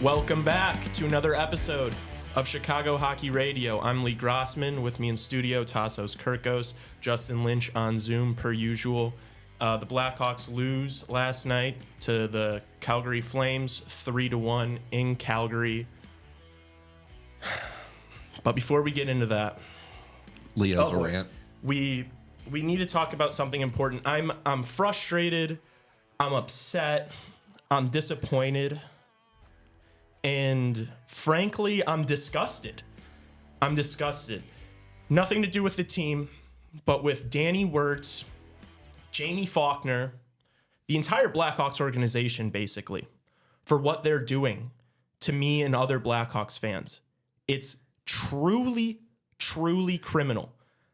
Welcome back to another episode of Chicago Hockey Radio. I'm Lee Grossman. With me in studio, Tassos Kirkos, Justin Lynch on Zoom per usual. The Blackhawks lose last night to the Calgary Flames 3-1 in Calgary. But before we get into that, Leo's a rant. We need to talk about something important. I'm frustrated. I'm upset. I'm disappointed. And frankly, I'm disgusted. Nothing to do with the team, but with Danny Wirtz, Jamie Faulkner, the entire Blackhawks organization, basically, for what they're doing to me and other Blackhawks fans. It's truly, truly criminal.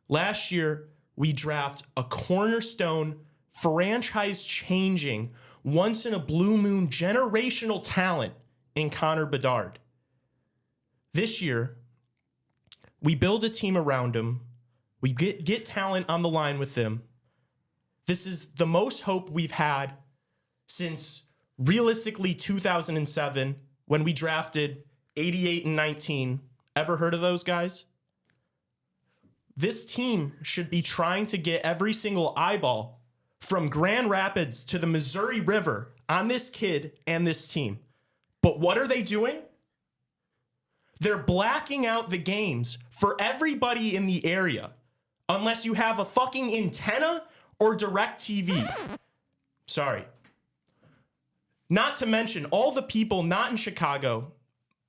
Last year, we draft a cornerstone, franchise-changing, once-in-a-blue-moon generational talent in Connor Bedard. This year, we build a team around him. We get talent on the line with him. This is the most hope we've had since realistically 2007 when we drafted 88 and 19. Ever heard of those guys? This team should be trying to get every single eyeball from Grand Rapids to the Missouri River on this kid and this team. But what are they doing? They're blacking out the games for everybody in the area unless you have a fucking antenna or DirecTV. Sorry. Not to mention all the people not in Chicago,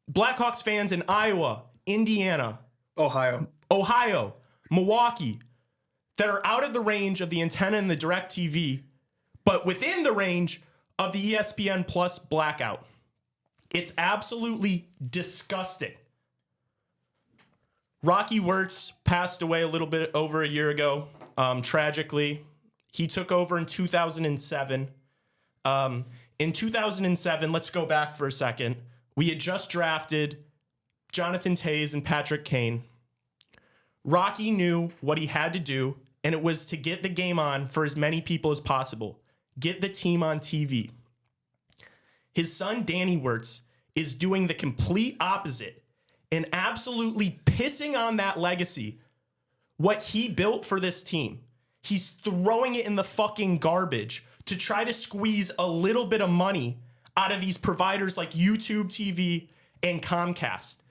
Blackhawks fans in Iowa, Indiana, Ohio, Milwaukee, that are out of the range of the antenna and the DirecTV, but within the range of the ESPN Plus blackout. It's absolutely disgusting. Rocky Wirtz passed away a little bit over a year ago, tragically. He took over in 2007. In 2007, let's go back for a second. We had just drafted Jonathan Toews and Patrick Kane. Rocky knew what he had to do, and it was to get the game on for as many people as possible. Get the team on TV. His son, Danny Wirtz, is doing the complete opposite and absolutely pissing on that legacy, what he built for this team. He's throwing it in the fucking garbage to try to squeeze a little bit of money out of these providers like YouTube TV and Comcast.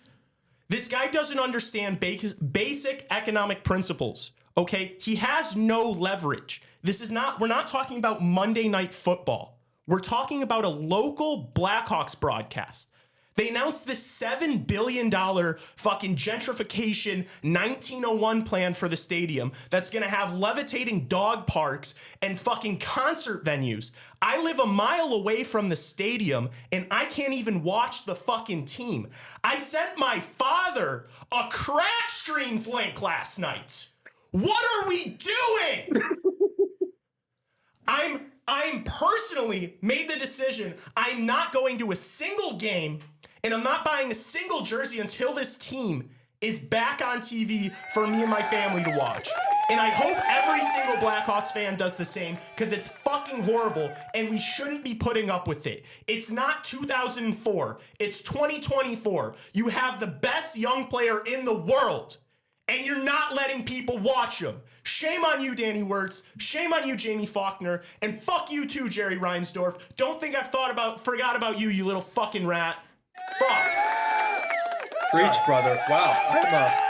This guy doesn't understand basic economic principles, okay? He has no leverage. We're not talking about Monday Night Football. We're talking about a local Blackhawks broadcast. They announced this $7 billion fucking gentrification 1901 plan for the stadium that's going to have levitating dog parks and fucking concert venues. I live a mile away from the stadium and I can't even watch the fucking team. I sent my father a Crack Streams link last night. What are we doing? I'm personally made the decision I'm not going to a single game and I'm not buying a single jersey until this team is back on TV for me and my family to watch. And I hope every single Blackhawks fan does the same because it's fucking horrible and we shouldn't be putting up with it. It's not 2004. It's 2024. You have the best young player in the world and you're not letting people watch him. Shame on you, Danny Wirtz. Shame on you, Jamie Faulkner. And fuck you too, Jerry Reinsdorf. Don't think I've forgot about you, you little fucking rat. Fuck. Preach, brother. Wow,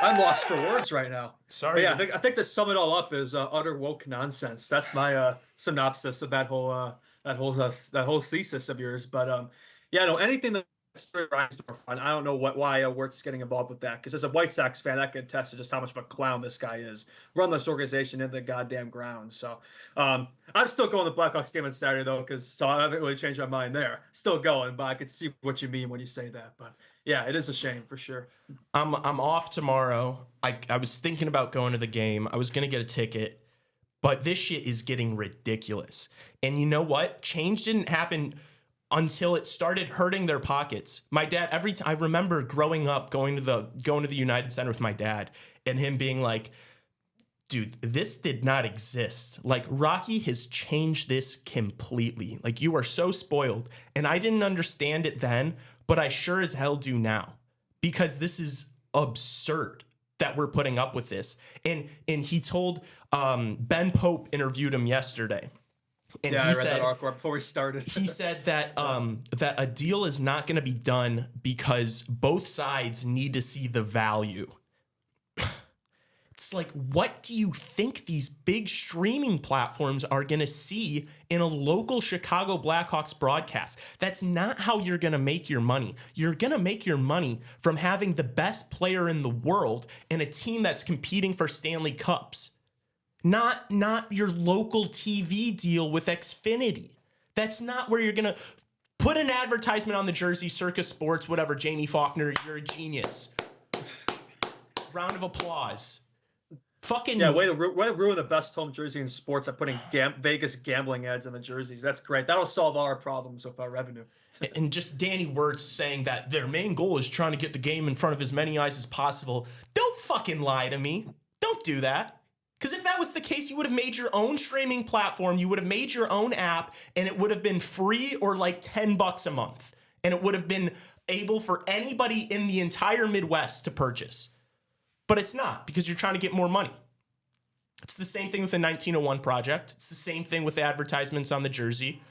I'm lost for words right now. Sorry. But yeah, I think to sum it all up is utter woke nonsense. That's my synopsis of that whole thesis of yours. But yeah, no, anything that's Reinsdorf on, I don't know why Wirtz is getting involved with that. Because as a White Sox fan, I can attest to just how much of a clown this guy is. Run this organization into the goddamn ground. So I'm still going to the Blackhawks game on Saturday though, so I haven't really changed my mind there. Still going, but I can see what you mean when you say that. But yeah, it is a shame for sure. I'm off tomorrow. I was thinking about going to the game. I was gonna get a ticket, but this shit is getting ridiculous. And you know what? Change didn't happen until it started hurting their pockets. My dad, every time I remember growing up, going to the United Center with my dad and him being like, dude, this did not exist. Like, Rocky has changed this completely. Like, you are so spoiled. And I didn't understand it then, but I sure as hell do now, because this is absurd that we're putting up with this. And he told Ben Pope interviewed him yesterday. And yeah, he I read said, that article before we started. he said that that a deal is not going to be done because both sides need to see the value. It's like, what do you think these big streaming platforms are going to see in a local Chicago Blackhawks broadcast? That's not how you're going to make your money. You're going to make your money from having the best player in the world and a team that's competing for Stanley Cups. Not your local TV deal with Xfinity. That's not where you're going to put an advertisement on the jersey, Circus Sports, whatever. Jamie Faulkner, you're a genius. Round of applause. Fucking yeah, way to ruin the best home jersey in sports by putting Vegas gambling ads in the jerseys. That's great. That'll solve all our problems with our revenue. And just Danny Wirtz saying that their main goal is trying to get the game in front of as many eyes as possible. Don't fucking lie to me. Don't do that. Because if that was the case, you would have made your own streaming platform. You would have made your own app, and it would have been free or like $10 a month. And it would have been able for anybody in the entire Midwest to purchase. But it's not, because you're trying to get more money. It's the same thing with the 1901 project. It's the same thing with the advertisements on the jersey.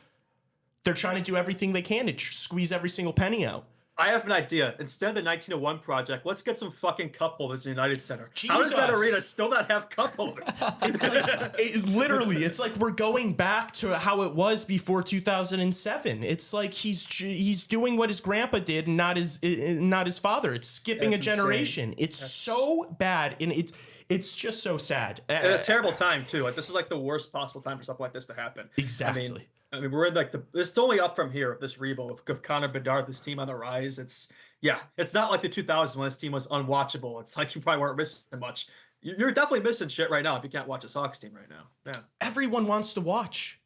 They're trying to do everything they can to squeeze every single penny out. I have an idea. Instead of the 1901 project, let's get some fucking cup holders in the United Center. Jesus. How does that arena still not have cup holders? It's like, literally, it's like we're going back to how it was before 2007. It's like he's doing what his grandpa did and not his father. It's skipping That's a generation. insane. It's so bad, and it's just so sad. At a terrible time too. Like, this is like the worst possible time for something like this to happen. Exactly. I mean, we're in like it's only up from here. This rebuild of Connor Bedard, this team on the rise. It's not like the 2000s when this team was unwatchable. It's like you probably weren't missing much. You're definitely missing shit right now if you can't watch this Hawks team right now. Yeah, everyone wants to watch.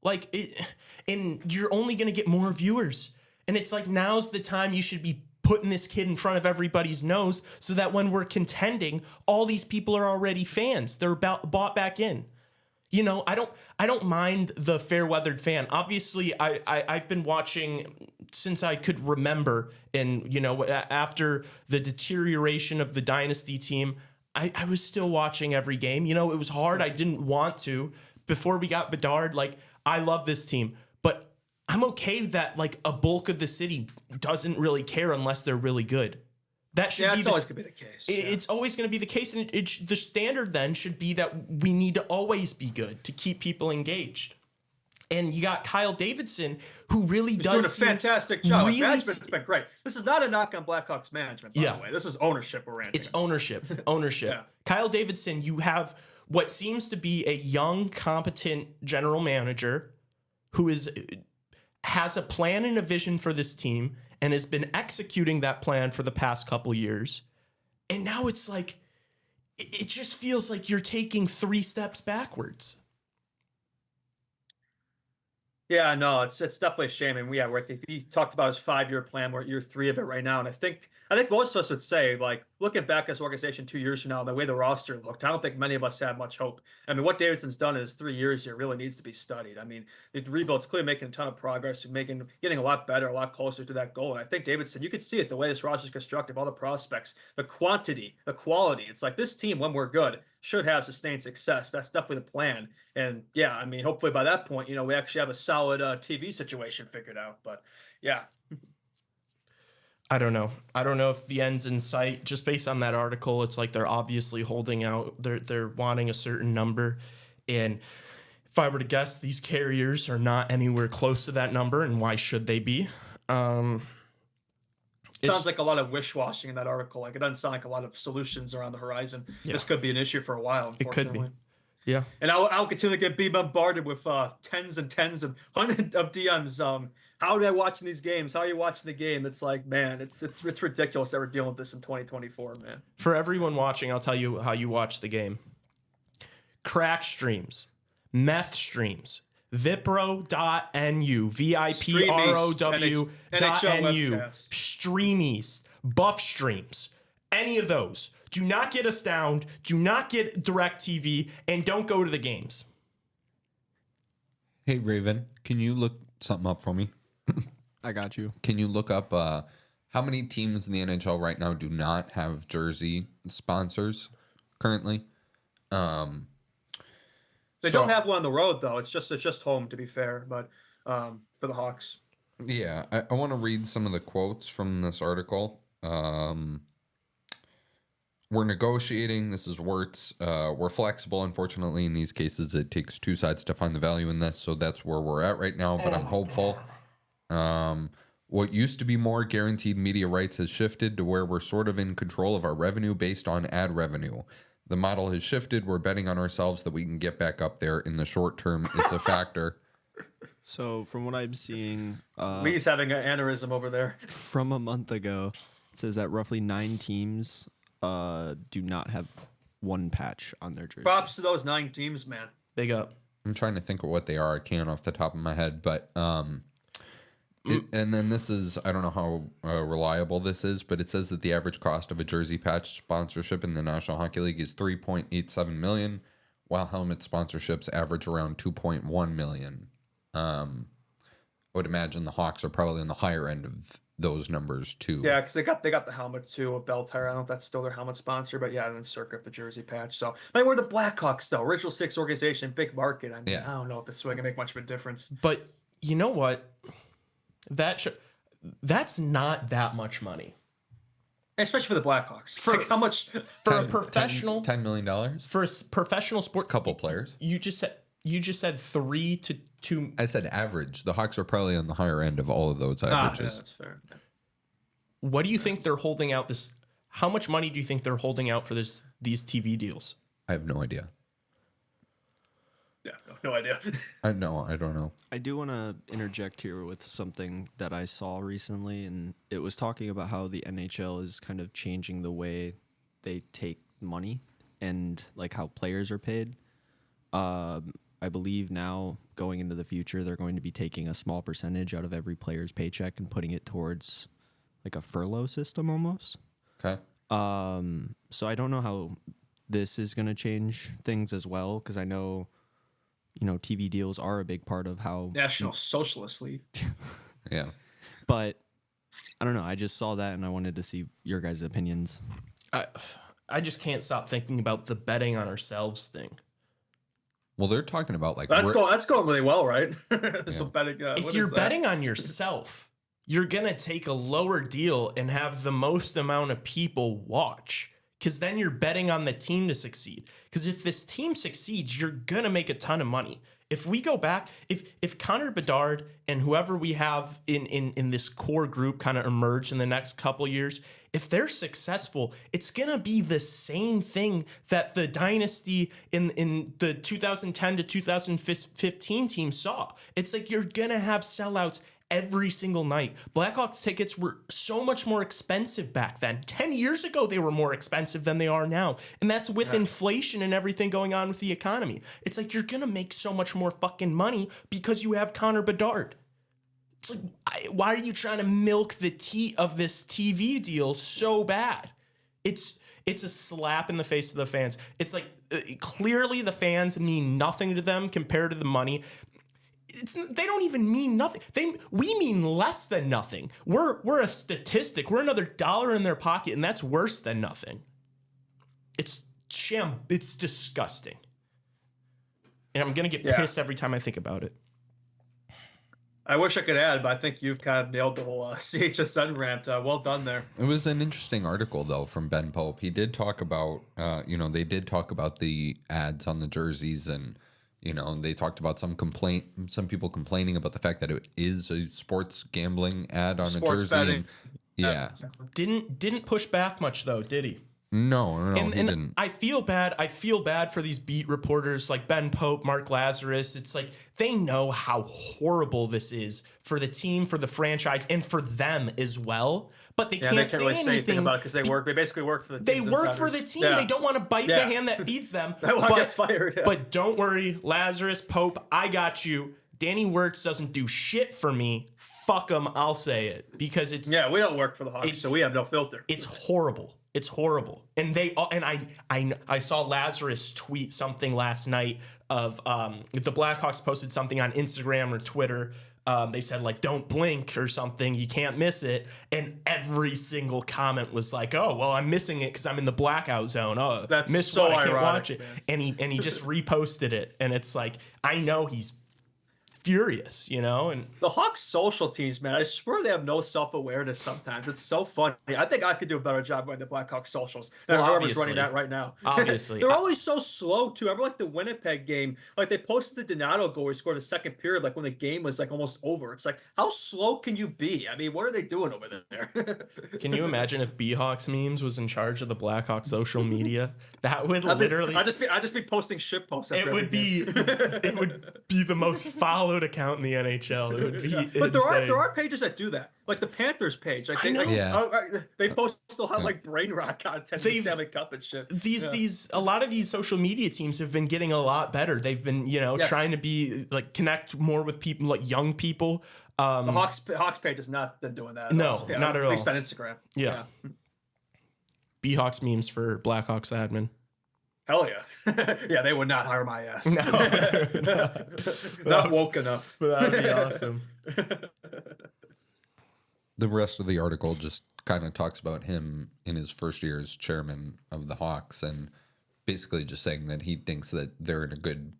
Like it, and you're only gonna get more viewers. And it's like, now's the time you should be putting this kid in front of everybody's nose so that when we're contending, all these people are already fans. They're bought back in. I don't mind the fair weathered fan. Obviously, I've been watching since I could remember, and after the deterioration of the dynasty team, I was still watching every game. It was hard. I didn't want to before we got Bedard. Like, I love this team, but I'm okay that like a bulk of the city doesn't really care unless they're really good. That should be always going to be the case. It's always going to be the case, and the standard then should be that we need to always be good to keep people engaged. And you got Kyle Davidson, who really He's does doing a fantastic job. Management's been great. This is not a knock on Blackhawks management, by the way. This is ownership we're ranting. It's ownership. Yeah. Kyle Davidson, you have what seems to be a young, competent general manager who has a plan and a vision for this team and has been executing that plan for the past couple years. And now it's like, it just feels like you're taking 3 steps backwards. Yeah, no, it's definitely a shame. And he talked about his 5-year plan. We're at year 3 of it right now. And I think most of us would say, like, looking back at this organization 2 years from now, the way the roster looked, I don't think many of us had much hope. I mean, what Davidson's done in his 3 years here really needs to be studied. I mean, the rebuild's clearly making a ton of progress, getting a lot better, a lot closer to that goal. And I think Davidson, you could see it, the way this roster's constructed, all the prospects, the quantity, the quality. It's like, this team, when we're good, should have sustained success. That's definitely the plan. And yeah, I mean, hopefully by that point, we actually have a solid TV situation figured out. But yeah. I don't know. I don't know if the end's in sight. Just based on that article, it's like they're obviously holding out. They're wanting a certain number. And if I were to guess, these carriers are not anywhere close to that number. And why should they be? Sounds like a lot of wish-washing in that article. Like, it doesn't sound like a lot of solutions are on the horizon. Yeah. This could be an issue for a while, unfortunately. It could be. Yeah. And I'll continue to be bombarded with tens and tens and hundreds of DMs. How are I watching these games? How are you watching the game? It's like, man, it's ridiculous that we're dealing with this in 2024, man. For everyone watching, I'll tell you how you watch the game. Crack streams, meth streams, Vipro.nu, VIPROW.nu, Streamies, Buff Streams, any of those. Do not get Astound, do not get DirecTV, and don't go to the games. Hey, Raven, can you look something up for me? I got you. Can you look up how many teams in the NHL right now do not have jersey sponsors currently? They don't have one on the road though. It's just home, to be fair. But for the Hawks, Yeah, I want to read some of the quotes from this article. We're negotiating. This is Wirtz. We're flexible. Unfortunately, in these cases, it takes two sides to find the value in this. So that's where we're at right now. But I'm hopeful. What used to be more guaranteed media rights has shifted to where we're sort of in control of our revenue based on ad revenue. The model has shifted. We're betting on ourselves that we can get back up there in the short term. It's a factor. So from what I'm seeing, Lee's having an aneurysm over there. from a month ago, it says that roughly 9 teams do not have one patch on their jersey. Props to those 9 teams, man. Big up. I'm trying to think of what they are. I can't off the top of my head, but and then this is, I don't know how reliable this is, but it says that the average cost of a jersey patch sponsorship in the National Hockey League is $3.87 million, while helmet sponsorships average around $2.1 million. I would imagine the Hawks are probably on the higher end of those numbers too. Yeah, because they got the helmet too, a bell tire. I don't know if that's still their helmet sponsor, but yeah, and then Circuit the jersey patch. So like we're the Blackhawks though, Original Six organization, big market. I mean, Yeah. I don't know if it's going to make much of a difference. But you know what? That's not that much money Especially for the Blackhawks. For- Like how much? for a professional $10 million. for a professional It's a sport. couple players. You just said 3 to 2. I said average. The Hawks are probably on the higher end of all of those Yeah, averages. that's fair. Yeah. What do you think they're holding out this? How much money do you think they're holding out for these TV deals? I have no idea. Yeah, no idea. I don't know. I do want to interject here with something that I saw recently, and it was talking about how the NHL is kind of changing the way they take money and like how players are paid. I believe now going into the future, they're going to be taking a small percentage out of every player's paycheck and putting it towards like a furlough system almost. Okay. So I don't know how this is going to change things as well, because I know, TV deals are a big part of how. National Socialist League. Yeah. But I don't know. I just saw that and I wanted to see your guys' opinions. I just can't stop thinking about the betting on ourselves thing. Well, they're talking about like That's going really well, right? So Yeah. betting. If what you're is that? betting on yourself, you're gonna take a lower deal and have the most amount of people watch, because then you're betting on the team to succeed. Because if this team succeeds, you're gonna make a ton of money. If we go back, if Connor Bedard and whoever we have in this core group kind of emerge in the next couple years, if they're successful, it's gonna be the same thing that the dynasty in the 2010 to 2015 team saw. It's like you're gonna have sellouts every single night. Blackhawks tickets were so much more expensive back then. 10 years ago, they were more expensive than they are now. And that's with inflation and everything going on with the economy. It's like you're going to make so much more fucking money because you have Connor Bedard. It's like, why are you trying to milk the tea of this TV deal so bad? It's a slap in the face of the fans. It's like clearly the fans mean nothing to them compared to the money. They don't even mean nothing. We mean less than nothing. We're a statistic. We're another dollar in their pocket, and that's worse than nothing. It's disgusting. And I'm gonna get pissed every time I think about it. I wish I could add, but I think you've kind of nailed the whole CHSN rant. Well done there. It was an interesting article, though, from Ben Pope. He did talk about, they did talk about the ads on the jerseys, and they talked about some people complaining about the fact that it is a sports gambling ad on Sports a jersey. betting. And, yeah, Exactly. Didn't push back much though, did he? no, he And didn't. I feel bad for these beat reporters like Ben Pope, Mark Lazarus. It's like they know how horrible this is for the team, for the franchise, and for them as well. But they can't say really say anything anything about it because they basically work for the They teams work for the insiders. team. Yeah. They don't want to bite the Yeah. hand that feeds them. They want to get fired. Yeah. But don't worry, Lazarus, Pope, I got you. Danny Wirtz doesn't do shit for me. Fuck him, I'll say it. Because it's we don't work for the Hawks, so we have no filter. it's horrible. It's horrible. And I saw Lazarus tweet something last night of the Blackhawks posted something on Instagram or Twitter They said like, don't blink or something. You can't miss it. And every single comment was like, oh, well, I'm missing it because I'm in the blackout zone. Oh, That's missed so one. I can't ironic, watch it. man. And he just reposted it. And it's like, I know he's furious, you know? And The Hawks social teams, man, I swear they have no self-awareness sometimes. It's so funny. I think I could do a better job running the Blackhawk socials than Well, whoever's obviously. running that right now. Obviously. They're always so slow, too. I remember, like, the Winnipeg game. Like, they posted the Donato goal he scored in the second period, like, when the game was, like, almost over. It's like, how slow can you be? I mean, what are they doing over there? can you imagine if B-Hawks memes was in charge of the Blackhawk social media? That would I'd literally... just be posting shit posts. It would be the most followed account in the NHL. It would be But insane. there are pages that do that, like the Panthers page. Like I know. they post still have like brain rot content, They've- Stanley Cup and shit. These a lot of these social media teams have been getting a lot better. They've been Yes. trying to be like connect more with people, like young people. The Hawks page has not been doing that. No, not at all. At least on Instagram. Yeah. B-Hawks memes for Blackhawks admin. Hell yeah. Yeah, they would not hire my ass. No. Not woke enough. That would be awesome. The rest of the article just kind of talks about him in his first year as chairman of the Hawks, and basically just saying that he thinks that they're in a good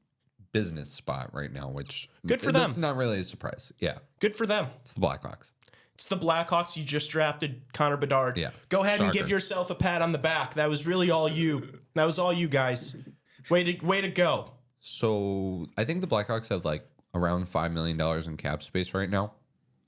business spot right now, which Good for that's them. not really a surprise. Yeah, Good for them. it's the Blackhawks. It's the Blackhawks. You just drafted Connor Bedard. Yeah. Go ahead and give Shocker. yourself a pat on the back. That was really all you. That was all you guys. Way to go. So I think the Blackhawks have like around $5 million in cap space right now.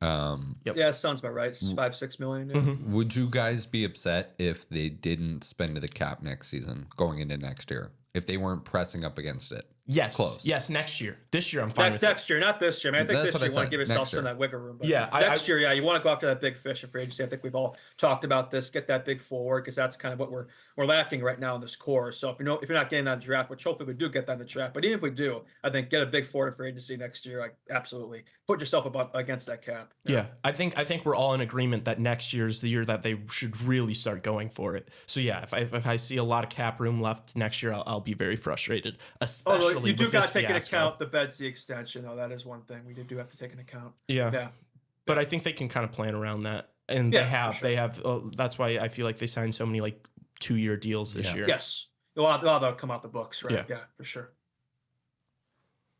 Yeah, sounds about right. It's 5-6 million. Yeah. Mm-hmm. Would you guys be upset if they didn't spend the cap next season going into next year? If they weren't pressing up against it? Yes. Close. Yes, next year. This year I'm fine with it. Next year, not this year. I mean, I think That's this what year I you want to said. give yourself Next some of year. that wiggle room. But Yeah, next year, yeah, you want to go after that big fish in free agency. I think we've all talked about this. Get that big forward because that's kind of what we're lacking right now in this core. So if you're not getting that in the draft, which hopefully we do get that in the draft, but even if we do, I think get a big forward in free agency next year. Like absolutely, put yourself up against that cap. Yeah, I think we're all in agreement that next year is the year that they should really start going for it. So yeah, if I see a lot of cap room left next year, I'll be very frustrated. Especially Although you do with got this to take into fiasco. account the Bedsy extension, though. That is one thing we do have to take into account. Yeah. Yeah. But I think they can kind of plan around that, and Yeah, for they have. That's why I feel like they signed so many like 2-year deals this year. Yes. A lot of that'll come out the books, right? Yeah. Yeah, for sure.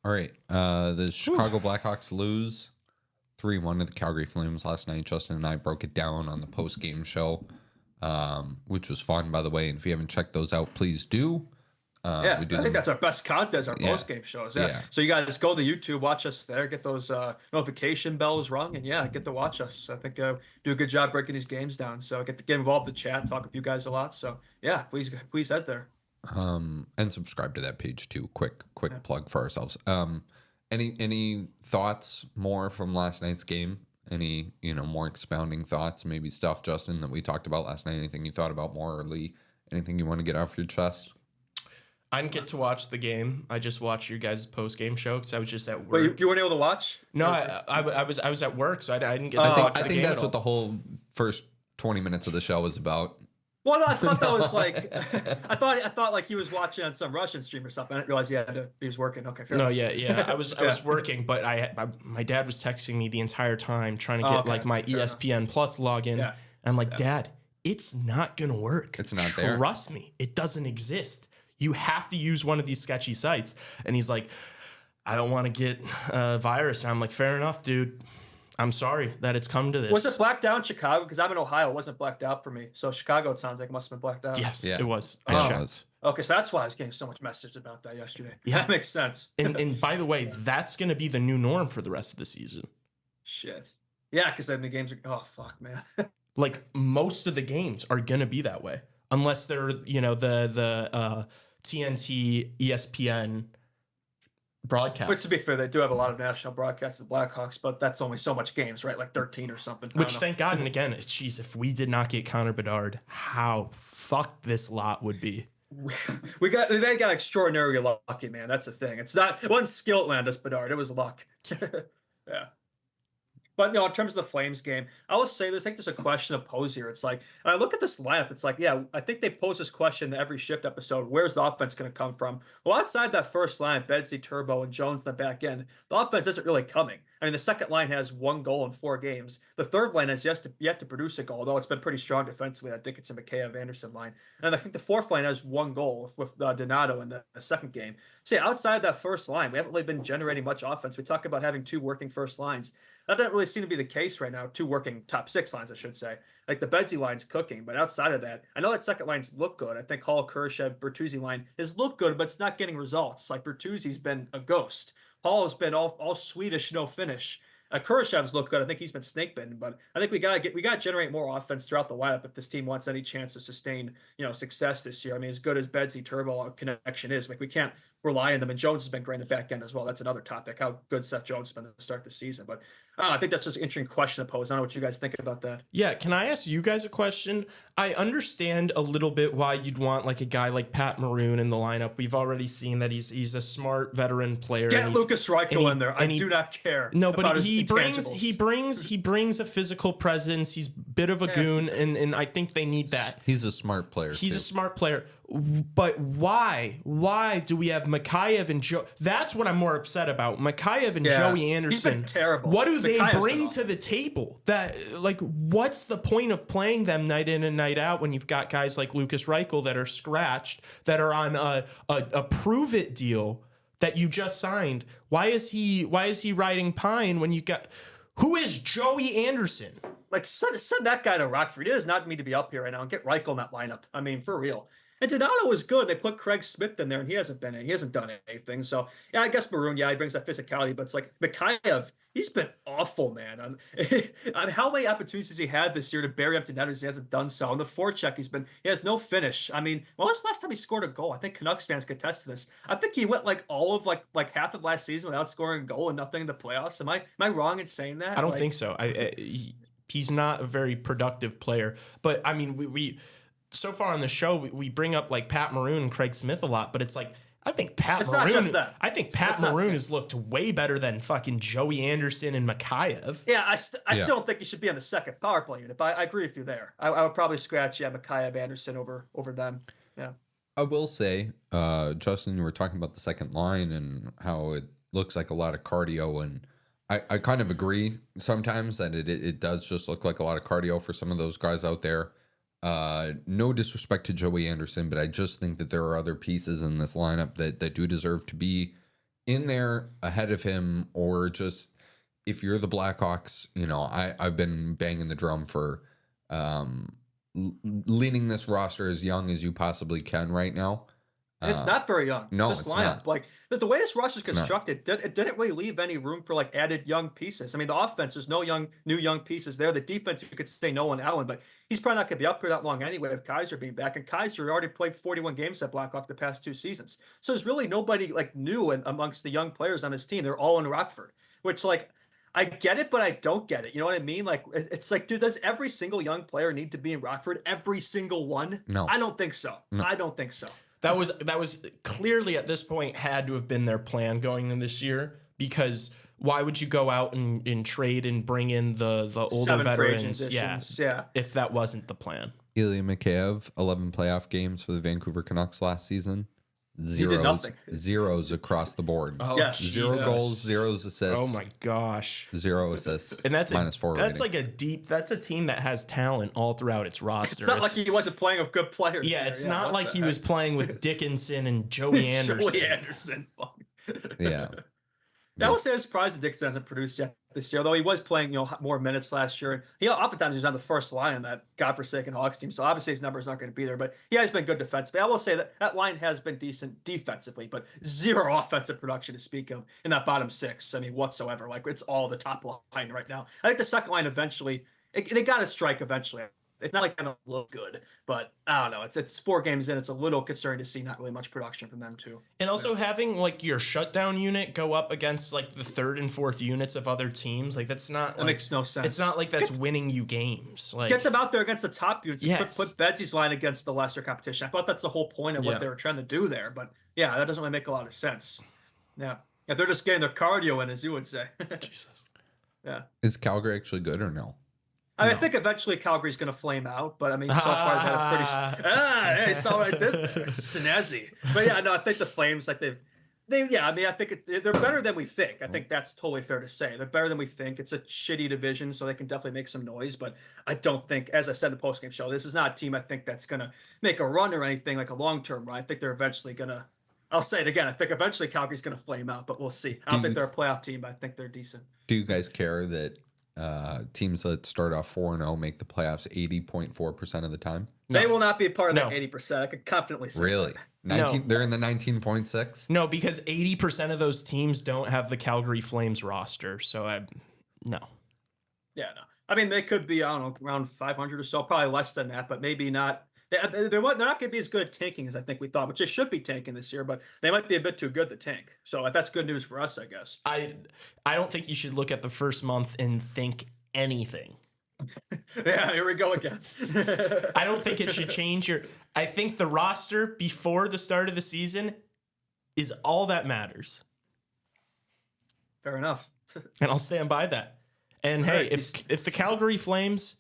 All right. The Chicago Blackhawks lose 3-1 to the Calgary Flames last night. Justin and I broke it down on the post-game show, which was fun, by the way. And if you haven't checked those out, please do. Yeah, we do I them- think that's our best content, our Yeah. post-game shows. Yeah. Yeah. So you guys go to YouTube, watch us there, get those notification bells rung, and yeah, get to watch us. I think do a good job breaking these games down. So get involved in the chat, talk with you guys a lot. So yeah, please head there. and subscribe to that page too. Quick plug for ourselves. Any thoughts more from last night's game? Any more expounding thoughts? Maybe stuff, Justin, that we talked about last night. Anything you thought about more, or Lee? Anything you want to get off your chest? I didn't get to watch the game. I just watched your guys' post game show because I was just at work. Wait, you weren't able to watch? No, I was at work, so I didn't get to Oh, watch I the think game. that's at what the all. whole first 20 minutes of the show was about. Well, no, I thought that was like, I thought like he was watching on some Russian stream or something. I didn't realize he was working. Okay, fair No, enough. yeah. I was working, but my dad was texting me the entire time trying to get okay, like my fair ESPN Plus login. Yeah. I'm like, Dad, it's not gonna work. It's not there. Trust me, it doesn't exist. You have to use one of these sketchy sites. And he's like, I don't want to get a virus. And I'm like, fair enough, dude. I'm sorry that it's come to this. Was it blacked out in Chicago? Because I'm in Ohio. It wasn't blacked out for me. So Chicago, it sounds like it must have been blacked out. Yes, Yeah. it was. Yeah, I it checked. was. Okay, so that's why I was getting so much message about that yesterday. Yeah. That makes sense. And by the way, that's going to be the new norm for the rest of the season. Shit. Yeah, because then the games are. Oh fuck, man. Like most of the games are going to be that way, unless they're the TNT, ESPN broadcasts. Which to be fair, they do have a lot of national broadcasts of the Blackhawks, but that's only so much games, right? Like 13 or something. I Which, don't know. thank God, and again, geez, if we did not get Connor Bedard, how fucked this lot would be. They got extraordinarily lucky, man. That's the thing. It wasn't skill at land us Bedard. It was luck. Yeah. But in terms of the Flames game, I will say this. I think there's a question to pose here. It's like, and I look at this lineup. It's like, yeah, I think they pose this question in every shift episode. Where's the offense going to come from? Well, outside that first line, Bedsy, Turbo, and Jones in the back end, the offense isn't really coming. I mean, the second line has 1 goal in 4 games. The third line has yet to produce a goal, though it's been pretty strong defensively. That Dickinson, McKayev, Anderson line, and I think the fourth line has 1 goal with Donato in the second game. So yeah, outside that first line, we haven't really been generating much offense. We talk about having 2 working first lines. That doesn't really seem to be the case right now. 2 working top 6 lines, I should say. Like the Bedsy line's cooking, but outside of that, I know that second line's look good. I think Hall, Kurashev, Bertuzzi line has looked good, but it's not getting results. Like Bertuzzi's been a ghost. Hall has been all Swedish, no finish. Kurashev's looked good. I think he's been snake bitten, but I think we gotta generate more offense throughout the lineup if this team wants any chance to sustain success this year. I mean, as good as Bedsy Turbo connection is, like we can't rely on them. And Jones has been great in the back end as well. That's another topic. How good Seth Jones has been to start the season, but I think that's just an interesting question to pose. I don't know what you guys think about that. Yeah, can I ask you guys a question? I understand a little bit why you'd want like a guy like Pat Maroon in the lineup. We've already seen that he's a smart veteran player. Get Lucas Reichel in there. I do not care. No, but he brings a physical presence. He's a bit of a goon, and I think they need that. He's a smart player. He's a smart player. But why? Why do we have Mikheyev and Joe? That's what I'm more upset about. Mikheyev and Joey Anderson. He's been terrible. What do they bring to the table? What's the point of playing them night in and night out when you've got guys like Lucas Reichel that are scratched, that are on a prove it deal that you just signed? Why is he riding pine when you got? Who is Joey Anderson? Like send that guy to Rockford. It does not mean to be up here right now and get Reichel in that lineup. I mean, for real. And Donato was good. They put Craig Smith in there, and he hasn't done anything. So yeah, I guess Maroon, he brings that physicality, but it's like Mikheyev, he's been awful, man. On how many opportunities has he had this year to bury empty netters? He hasn't done so. On the forecheck, he has no finish. I mean, when was the last time he scored a goal? I think Canucks fans could attest to this. I think he went like all of like half of last season without scoring a goal and nothing in the playoffs. Am I wrong in saying that? I don't think so. He's not a very productive player, but I mean, we so far on the show, we bring up like Pat Maroon and Craig Smith a lot, but it's like I think Pat Maroon has looked way better than fucking Joey Anderson and Mikheyev. Yeah, I still don't think he should be on the second power play unit, but I agree with you there. I would probably scratch Mikheyev, Anderson over them. Yeah. I will say, Justin, you were talking about the second line and how it looks like a lot of cardio, and I kind of agree sometimes that it does just look like a lot of cardio for some of those guys out there. No disrespect to Joey Anderson, but I just think that there are other pieces in this lineup that do deserve to be in there ahead of him, or just if you're the Blackhawks, I've been banging the drum for leaning this roster as young as you possibly can right now. It's not very young. No, this it's lineup. not. Like the way this roster is constructed, it didn't really leave any room for like added young pieces. I mean, the offense, there's no new young pieces there. The defense, you could say Nolan Allen, but he's probably not going to be up here that long anyway with Kaiser being back. And Kaiser already played 41 games at Blackhawk the past 2 seasons. So there's really nobody like new amongst the young players on his team. They're all in Rockford, which like I get it, but I don't get it. You know what I mean? Like it's like, dude, does every single young player need to be in Rockford? Every single one? No, I don't think so. No. I don't think so. That was clearly at this point had to have been their plan going in this year, because why would you go out and trade and bring in the older 7 veterans? If that wasn't the plan. Ilya Mikheyev, 11 playoff games for the Vancouver Canucks last season. Zeros across the board. Oh, yes. 0 goals, 0 assists. Oh my gosh. 0 assists. And that's -4. That's rating. That's a team that has talent all throughout its roster. It's not like he wasn't playing with good players. Yeah, there. it's not like he was playing with Dickinson and Joey Anderson. Joey Anderson. Yeah. I will say I'm surprised that Dixon hasn't produced yet this year, though he was playing, more minutes last year. He oftentimes he was on the first line in that godforsaken Hawks team, so obviously his numbers aren't going to be there. But he has been good defensively. I will say that line has been decent defensively, but 0 offensive production to speak of in that bottom 6. I mean, whatsoever. Like it's all the top line right now. I think the second line eventually they got to strike eventually. It's not like gonna look good, but I don't know. It's 4 games in. It's a little concerning to see not really much production from them too. And also having like your shutdown unit go up against like the 3rd and 4th units of other teams, like that makes no sense. It's not like that's winning you games. Like get them out there against the top units. Yes. Put Betsy's line against the lesser competition. I thought that's the whole point of what they were trying to do there. But yeah, that doesn't really make a lot of sense. Yeah, if they're just getting their cardio in, as you would say. Jesus. Yeah. Is Calgary actually good or no? I think eventually Calgary's going to flame out, but I mean, so far they've had a pretty. Hey, saw what I did there, snazzy. But yeah, no, I think the Flames, like yeah. I mean, I think they're better than we think. I think that's totally fair to say. They're better than we think. It's a shitty division, so they can definitely make some noise. But I don't think, as I said in the postgame show, this is not a team I think that's going to make a run or anything like a long-term run. I think they're eventually going to. I'll say it again. I think eventually Calgary's going to flame out, but we'll see. I don't think they're a playoff team, but I think they're decent. Do you guys care that teams that start off 4-0 make the playoffs 80.4% of the time? No. They will not be a part of that 80%. I could confidently say. Really? 19, no. They're in the 19.6? No, because 80% of those teams don't have the Calgary Flames roster. So no. Yeah, no. I mean, they could be, I don't know, around 500 or so, probably less than that, but maybe not. They're not going to be as good at tanking as I think we thought, which they should be tanking this year, but they might be a bit too good to tank. So that's good news for us, I guess. I don't think you should look at the first month and think anything. Yeah, here we go again. I don't think it should change I think the roster before the start of the season is all that matters. Fair enough. And I'll stand by that. And hey, right. if the Calgary Flames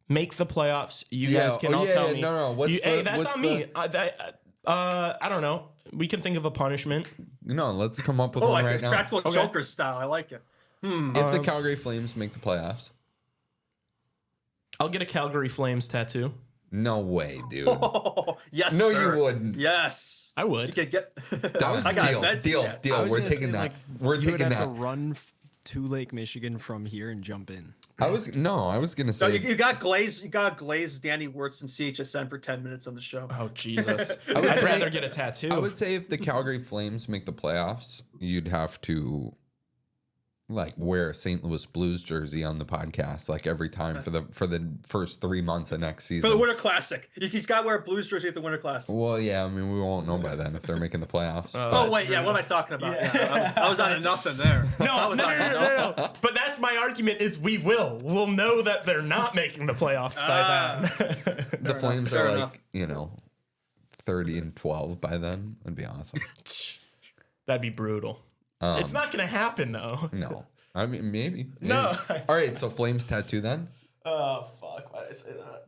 make the playoffs, you guys can all tell me. No. Hey, that's on me. I don't know. We can think of a punishment. No, let's come up with one right now. Practical Joker style. I like it. If the Calgary Flames make the playoffs, I'll get a Calgary Flames tattoo. No way, dude. Oh, yes, no, sir. you wouldn't. Yes, I would. You could get. I got deal. We're taking that. We're taking that. You would have to run to Lake Michigan from here and jump in. I was gonna say. No, you got Glaze. You got Glaze. Danny Wirtz and CHSN for 10 minutes on the show. Oh Jesus! I'd rather get a tattoo. I would say if the Calgary Flames make the playoffs, you'd have to wear a St. Louis Blues jersey on the podcast every time for the first 3 months of next season. For the Winter Classic. He's got to wear a Blues jersey at the Winter Classic. Well, yeah, I mean, we won't know by then if they're making the playoffs. Wait, yeah, what am I talking about? Yeah, I was on a nothing there. No. But that's my argument is we'll know that they're not making the playoffs by then. The Flames are 30-12 by then. That'd be awesome. That'd be brutal. It's not going to happen, though. No. I mean, maybe. No. All right, so Flames tattoo then? Oh, fuck. Why did I say that?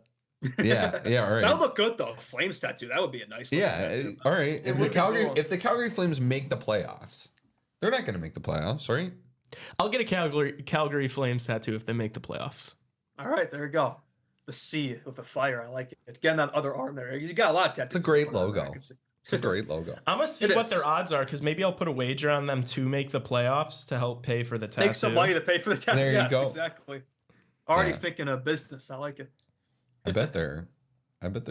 Yeah, all right. That would look good, though. Flames tattoo. That would be a nice tattoo. All right. If the Calgary Flames make the playoffs, they're not going to make the playoffs, right? I'll get a Calgary Flames tattoo if they make the playoffs. All right, there we go. The C with the fire. I like it. Again, that other arm there. You got a lot of tattoos. It's a great logo. It's a great logo. I'm going to see what their odds are because maybe I'll put a wager on them to make the playoffs to help pay for the tattoo. Make some money to pay for the tattoo. There you go. Exactly. Already thinking of business. I like it. I bet they're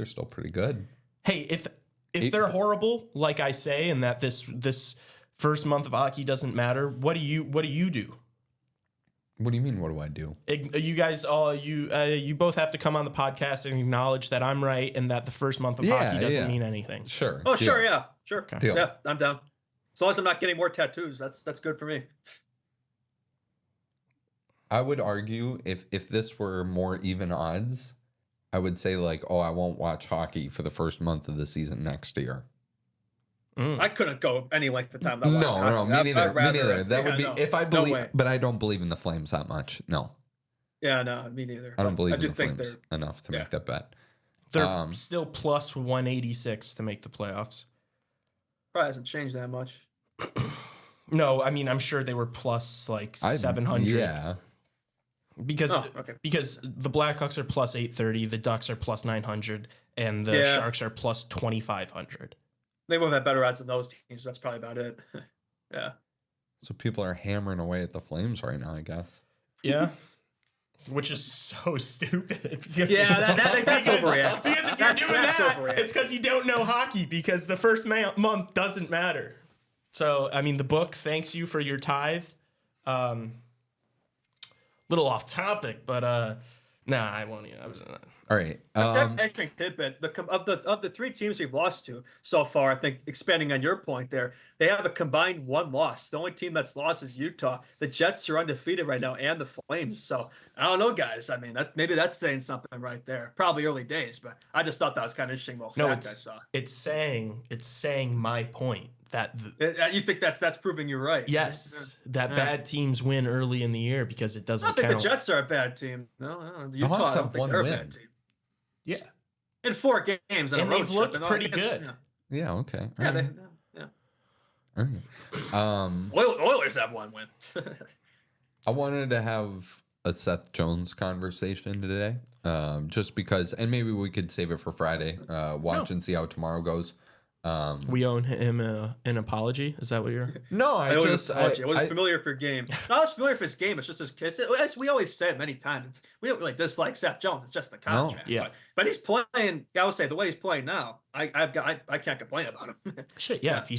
still pretty good. Hey, if they're horrible, like I say, and that this first month of hockey doesn't matter, what do you do? What do you mean? What do I do? You guys you both have to come on the podcast and acknowledge that I'm right and that the first month of hockey doesn't mean anything. Sure. Oh, sure. Yeah. Sure. Okay. Deal. Yeah, I'm down. As long as I'm not getting more tattoos, that's good for me. I would argue if this were more even odds, I would say I won't watch hockey for the first month of the season next year. I couldn't go any length of time. No, me neither. That would be if I believe, but I don't believe in the Flames that much. No. Yeah, no, me neither. I don't believe in the Flames enough to make that bet. They're still plus 186 to make the playoffs. Probably hasn't changed that much. No, I mean I'm sure they were plus 700. Yeah. Because the Blackhawks are plus 830, the Ducks are plus 900, and the Sharks are plus 2500. They won't have better odds than those teams. So that's probably about it. Yeah. So people are hammering away at the Flames right now, I guess. Yeah. Which is so stupid. Because that's overreaction. Because if you're doing that, it's because you don't know hockey because the first month doesn't matter. So, I mean, the book thanks you for your tithe. Little off topic, but I won't. I was all right. Interesting tidbit. Of the three teams we've lost to so far, I think expanding on your point there, they have a combined 1 loss. The only team that's lost is Utah. The Jets are undefeated right now, and the Flames. So I don't know, guys. I mean, maybe that's saying something right there. Probably early days, but I just thought that was kind of interesting. I saw. It's saying my point You think that's proving you're right? yes, that Yeah. bad teams win early in the year because it I doesn't don't think count. the Jets are a bad team. No, Utah. Hawks I don't have think one they're a win. bad team. Yeah, In 4 games on and a road they've trip, looked and pretty against- good. Yeah. Okay. Yeah, All right. yeah. All right. Oilers have 1 win. I wanted to have a Seth Jones conversation today, just because, and maybe we could save it for Friday. Watch and see how tomorrow goes. We owe him an apology. Is that what you're? No, I wasn't familiar with your game. No, I was familiar with his game. It's just his kids. As we always said many times, we don't really dislike Seth Jones. It's just the contract. yeah. But he's playing. I would say the way he's playing now, I can't complain about him. Shit, yeah. If he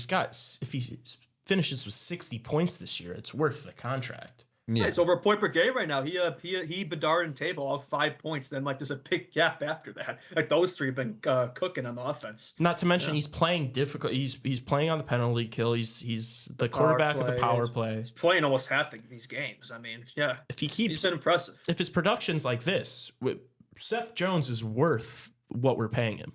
finishes with 60 points this year, it's worth the contract. Yeah. It's over a point per game right now. He Bedard and Table all have 5 points. Then there's a big gap after that. Those 3 have been cooking on the offense. Not to mention he's playing difficult. He's playing on the penalty kill. He's the quarterback of the power play. He's playing almost half these games. I mean, yeah. If he He's keeps, been impressive. if his production's like this, Seth Jones is worth what we're paying him.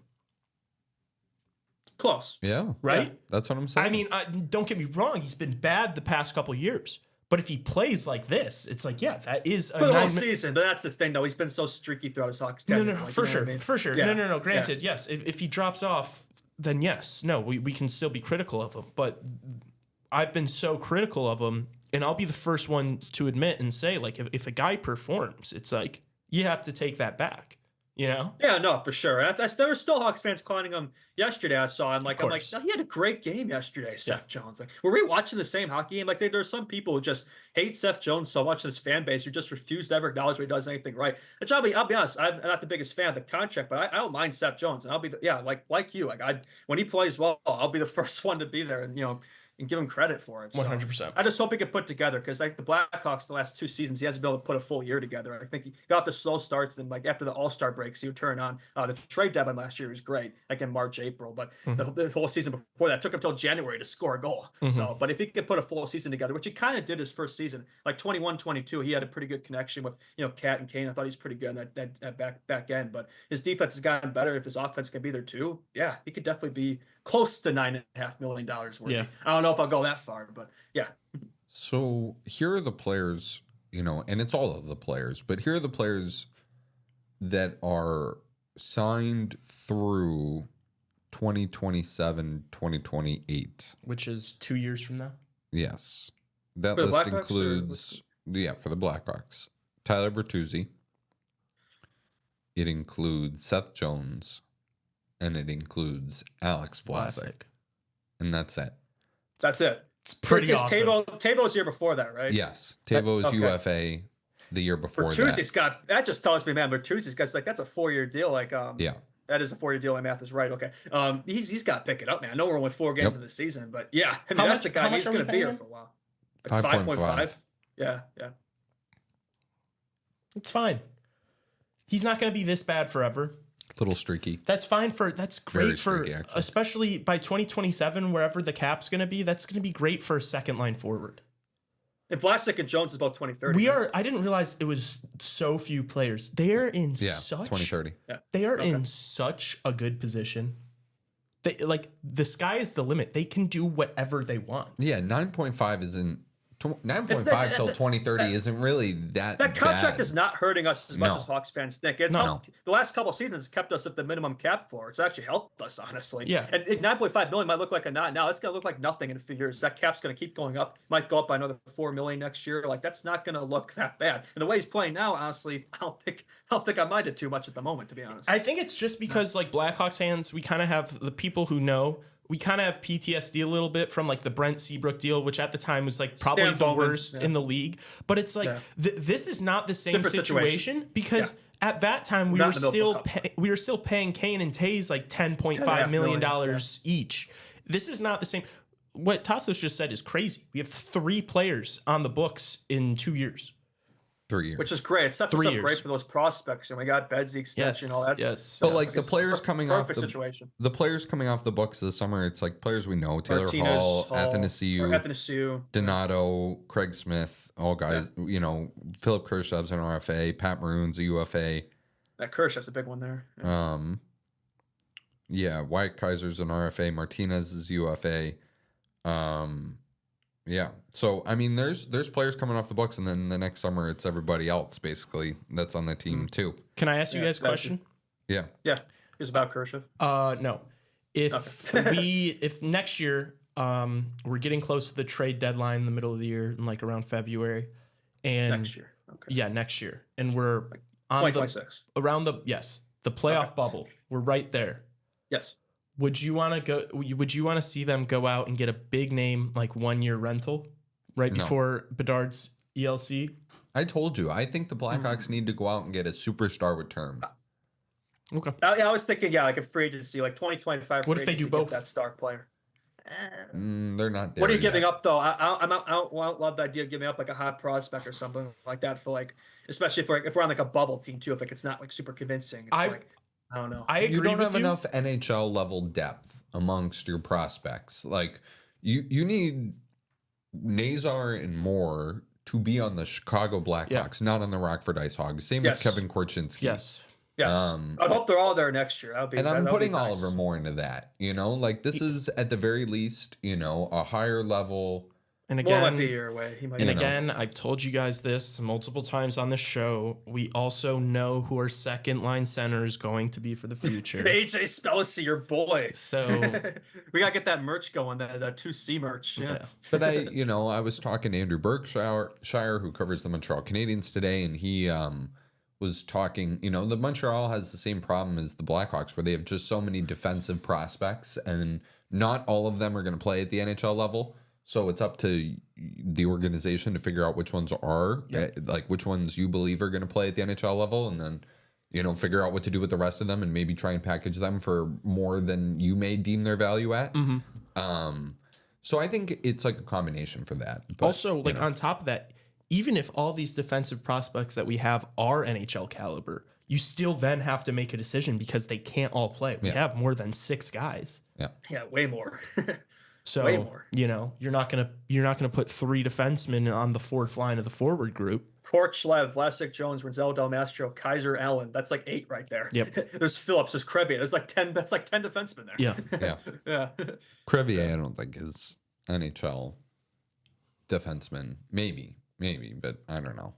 Close. Yeah. Right? That's what I'm saying. I mean, don't get me wrong. He's been bad the past couple years. But if he plays like this, it's like, yeah, that is a For the whole season. But that's the thing, though. He's been so streaky throughout his Hawks tenure. No, for sure. For sure. Yeah. No. Granted, yes. If he drops off, then yes. No, we can still be critical of him. But I've been so critical of him, and I'll be the first one to admit and say, like, if a guy performs, it's like, you have to take that back. You know? Yeah, no, for sure. There were still Hawks fans calling him yesterday. I saw him I'm like, no, he had a great game yesterday, Seth Jones. Like, were we watching the same hockey game? Like, there are some people who just hate Seth Jones so much. This fan base who just refuse to ever acknowledge when he does anything right. Which I'll be honest, I'm not the biggest fan of the contract, but I don't mind Seth Jones, and I'll be like you. Like when he plays well, I'll be the first one to be there, and and give him credit for it. So 100%. I just hope he can put together, because like the Blackhawks the last 2 seasons, he hasn't been able to put a full year together. I think he got the slow starts, then like after the All-Star breaks, he would turn on. The trade deadline last year was great, like in March, April, but the whole season before that took him until January to score a goal. So, but if he could put a full season together, which he kind of did his first season, like 21-22, he had a pretty good connection with Cat and Kane. I thought he was pretty good on that back end, but his defense has gotten better. If his offense can be there too, yeah, he could definitely be close to $9.5 million worth. Yeah. I don't know if I'll go that far, but yeah. So here are the players, and it's all of the players, but here are the players that are signed through 2027, 2028. Which is 2 years from now. Yes. That For the list Blackhawks, includes, for the Blackhawks, Tyler Bertuzzi. It includes Seth Jones. And it includes Alex Vlasic. And that's it. That's it. It's pretty awesome. Tavo's year before that, right? Yes. Tavo's Okay. UFA the year before Bertuzzi's that. that just tells me, man, Bertuzzi's got that's a 4-year deal. Like, Yeah. that is a 4-year deal. My math is right. Okay. He's got to pick it up, man. I know we're only 4 games in the season, but yeah, I mean, that's a guy. He's going to be here for a while. Like 5.5. Yeah. It's fine. He's not going to be this bad forever. Little streaky. That's fine that's great Very for, streaky, actually. especially by 2027, wherever the cap's going to be, that's going to be great for a second line forward. And Vlasic and Jones is about 2030. I didn't realize it was so few players. They're in 2030. They are in such a good position. The sky is the limit. They can do whatever they want. Yeah, 9.5 isn't 9.5 till 2030 isn't really that contract bad. is not hurting us as much as Hawks fans think. It's helped, the last couple of seasons kept us at the minimum cap floor. It's actually helped us, honestly. Yeah. And 9.5 million might look like a not now. It's gonna look like nothing in a few years. That cap's gonna keep going up. Might go up by another 4 million next year. Like, that's not gonna look that bad. And the way he's playing now, honestly, I don't think I mind it too much at the moment, to be honest. I think it's just because like Blackhawks fans, we kind of have the people who know. We kind of have PTSD a little bit from like the Brent Seabrook deal, which at the time was like probably Stan the Bowman, worst in the league. But it's like this is not the same Different situation because at that time we were still paying Kane and Taze like $10.5 million each. This is not the same. What Tassos just said is crazy. We have 3 players on the books in 2 years. 3 years. Which is great. It sets us up great for those prospects. And we got Bedsy extension and all that. Yes. But like the players coming off the players coming off the books this summer, it's like players we know: Taylor Hall, Athanasiou, Donato, Craig Smith, all guys. Philip Kershaw's an RFA, Pat Maroon's a UFA. That Kershaw's a big one there. Wyatt Kaiser's an RFA, Martinez is UFA. Yeah. So I mean, there's players coming off the books, and then the next summer it's everybody else basically that's on the team too. Can I ask you Yeah, guys a question? Yeah. Yeah, it's about Kershaw. No. If next year, we're getting close to the trade deadline in the middle of the year, in like around February, and Next year. Okay. yeah, next year, and we're on the 2026. around the playoff bubble. We're right there. Yes. Would you want to go? Would you want to see them go out and get a big name like 1 year rental right No. before Bedard's ELC? I told you. I think the Blackhawks need to go out and get a superstar with term. Okay. I was thinking, like a free agency, like 2025. What if they do both? That star player. They're not there. What are you yet. giving up though? I don't love the idea of giving up like a hot prospect or something like that for like, especially if we're on like a bubble team too. If like it's not like super convincing, it's like I don't know. I agree You don't with have enough NHL level depth amongst your prospects. Like you need Nazar and Moore to be on the Chicago Blackhawks, not on the Rockford Ice Hogs. Same Yes. with Kevin Korchinski. Yes. Yes, I hope they're all there next year. And I'm putting Oliver Moore into that. Like this is at the very least, a higher level. And Moore might again, be your way. He might. and be again, I've told you guys this multiple times on the show. We also know who our second line center is going to be for the future. AJ Spellacy, your boy. So we gotta get that merch going. That 2C merch. Yeah. But I was talking to Andrew Berkshire, who covers the Montreal Canadiens today, and he was talking, the Montreal has the same problem as the Blackhawks, where they have just so many defensive prospects, and not all of them are going to play at the NHL level. So it's up to the organization to figure out which ones are, like which ones you believe are going to play at the NHL level, and then, figure out what to do with the rest of them, and maybe try and package them for more than you may deem their value at. So I think it's like a combination for that. But, also, like on top of that, even if all these defensive prospects that we have are NHL caliber, you still then have to make a decision because they can't all play. We have more than 6 guys. Yeah, way more. So way more. You're not gonna put 3 defensemen on the fourth line of the forward group. Korchlev, Vlasic, Jones, Renzel, Del Mastro, Kaiser, Allen. That's like 8 right there. Yep. There's Phillips, there's Krevier. There's like 10. That's like 10 defensemen there. Yeah. Yeah. Crevier, I don't think is NHL defenseman. Maybe, but I don't know.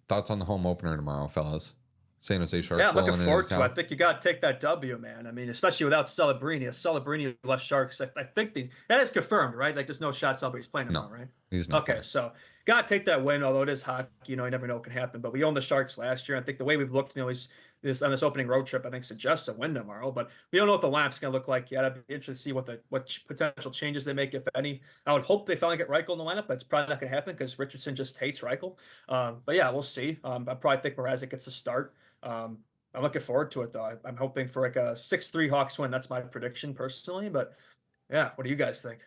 Thoughts on the home opener tomorrow, fellas? San Jose Sharks. Yeah, I'm looking rolling forward into to it. town. I think you got to take that W, man. I mean, especially without Celebrini. If Celebrini left Sharks, I think that is confirmed, right? Like, there's no shot Celebrini's playing tomorrow, right? He's not. Okay, so got to take that win, although it is hockey. You never know what can happen. But we owned the Sharks last year. I think the way we've looked, this on this opening road trip, I think suggests a win tomorrow. But we don't know what the lineup's going to look like yet. I'd be interested to see what potential changes they make, if any. I would hope they finally get Reichel in the lineup, but it's probably not going to happen because Richardson just hates Reichel. But yeah, we'll see. I probably think Mrazek gets a start. I'm looking forward to it, though. I'm hoping for like a 6-3 Hawks win. That's my prediction personally. But yeah, what do you guys think?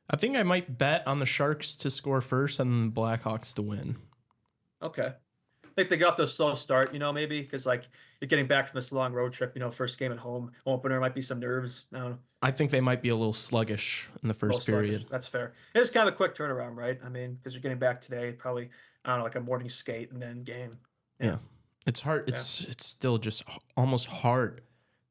I think I might bet on the Sharks to score first and the Blackhawks to win. Okay. I think they got the slow start, maybe because like you're getting back from this long road trip, first game at home opener might be some nerves. I don't know. I think they might be a little sluggish in the first period. That's fair. It is kind of a quick turnaround, right? I mean, because you're getting back today, probably, I don't know, like a morning skate and then game. Yeah. It's hard. It's still just almost hard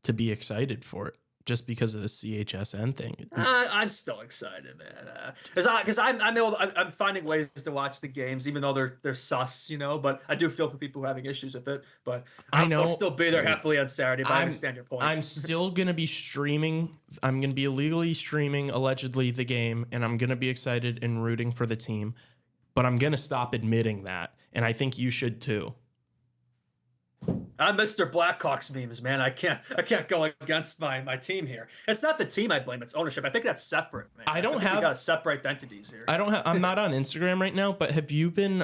to be excited for it just because of the CHSN thing. I'm still excited, man. Because I'm finding ways to watch the games, even though they're sus, But I do feel for people who are having issues with it. But I'll still be there happily on Saturday. But I understand your point. I'm still gonna be streaming. I'm gonna be illegally streaming allegedly the game, and I'm gonna be excited and rooting for the team. But I'm gonna stop admitting that, and I think you should too. I'm Mr. Blackhawks memes, man. I can't go against my team here. It's not the team I blame; it's ownership. I think that's separate, man. I don't have you got to separate the entities here. I'm not on Instagram right now, but have you been?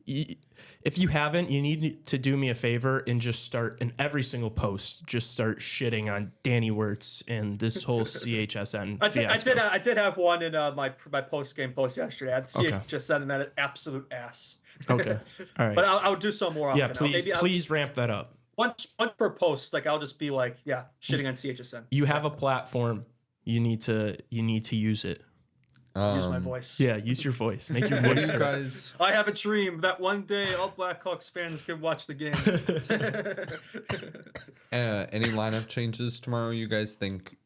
If you haven't, you need to do me a favor and just start in every single post. Just start shitting on Danny Wirtz and this whole CHSN. I did have one in my post game post yesterday. I had CHSN and that absolute ass. Okay, all right. But I'll do some more. Yeah, please ramp that up. Once per post, like I'll just be like, shitting on CHSN. You have a platform. You need to use it. Use my voice. Yeah, use your voice. Make your voice. You guys. I have a dream that one day all Blackhawks fans can watch the games. Any lineup changes tomorrow you guys think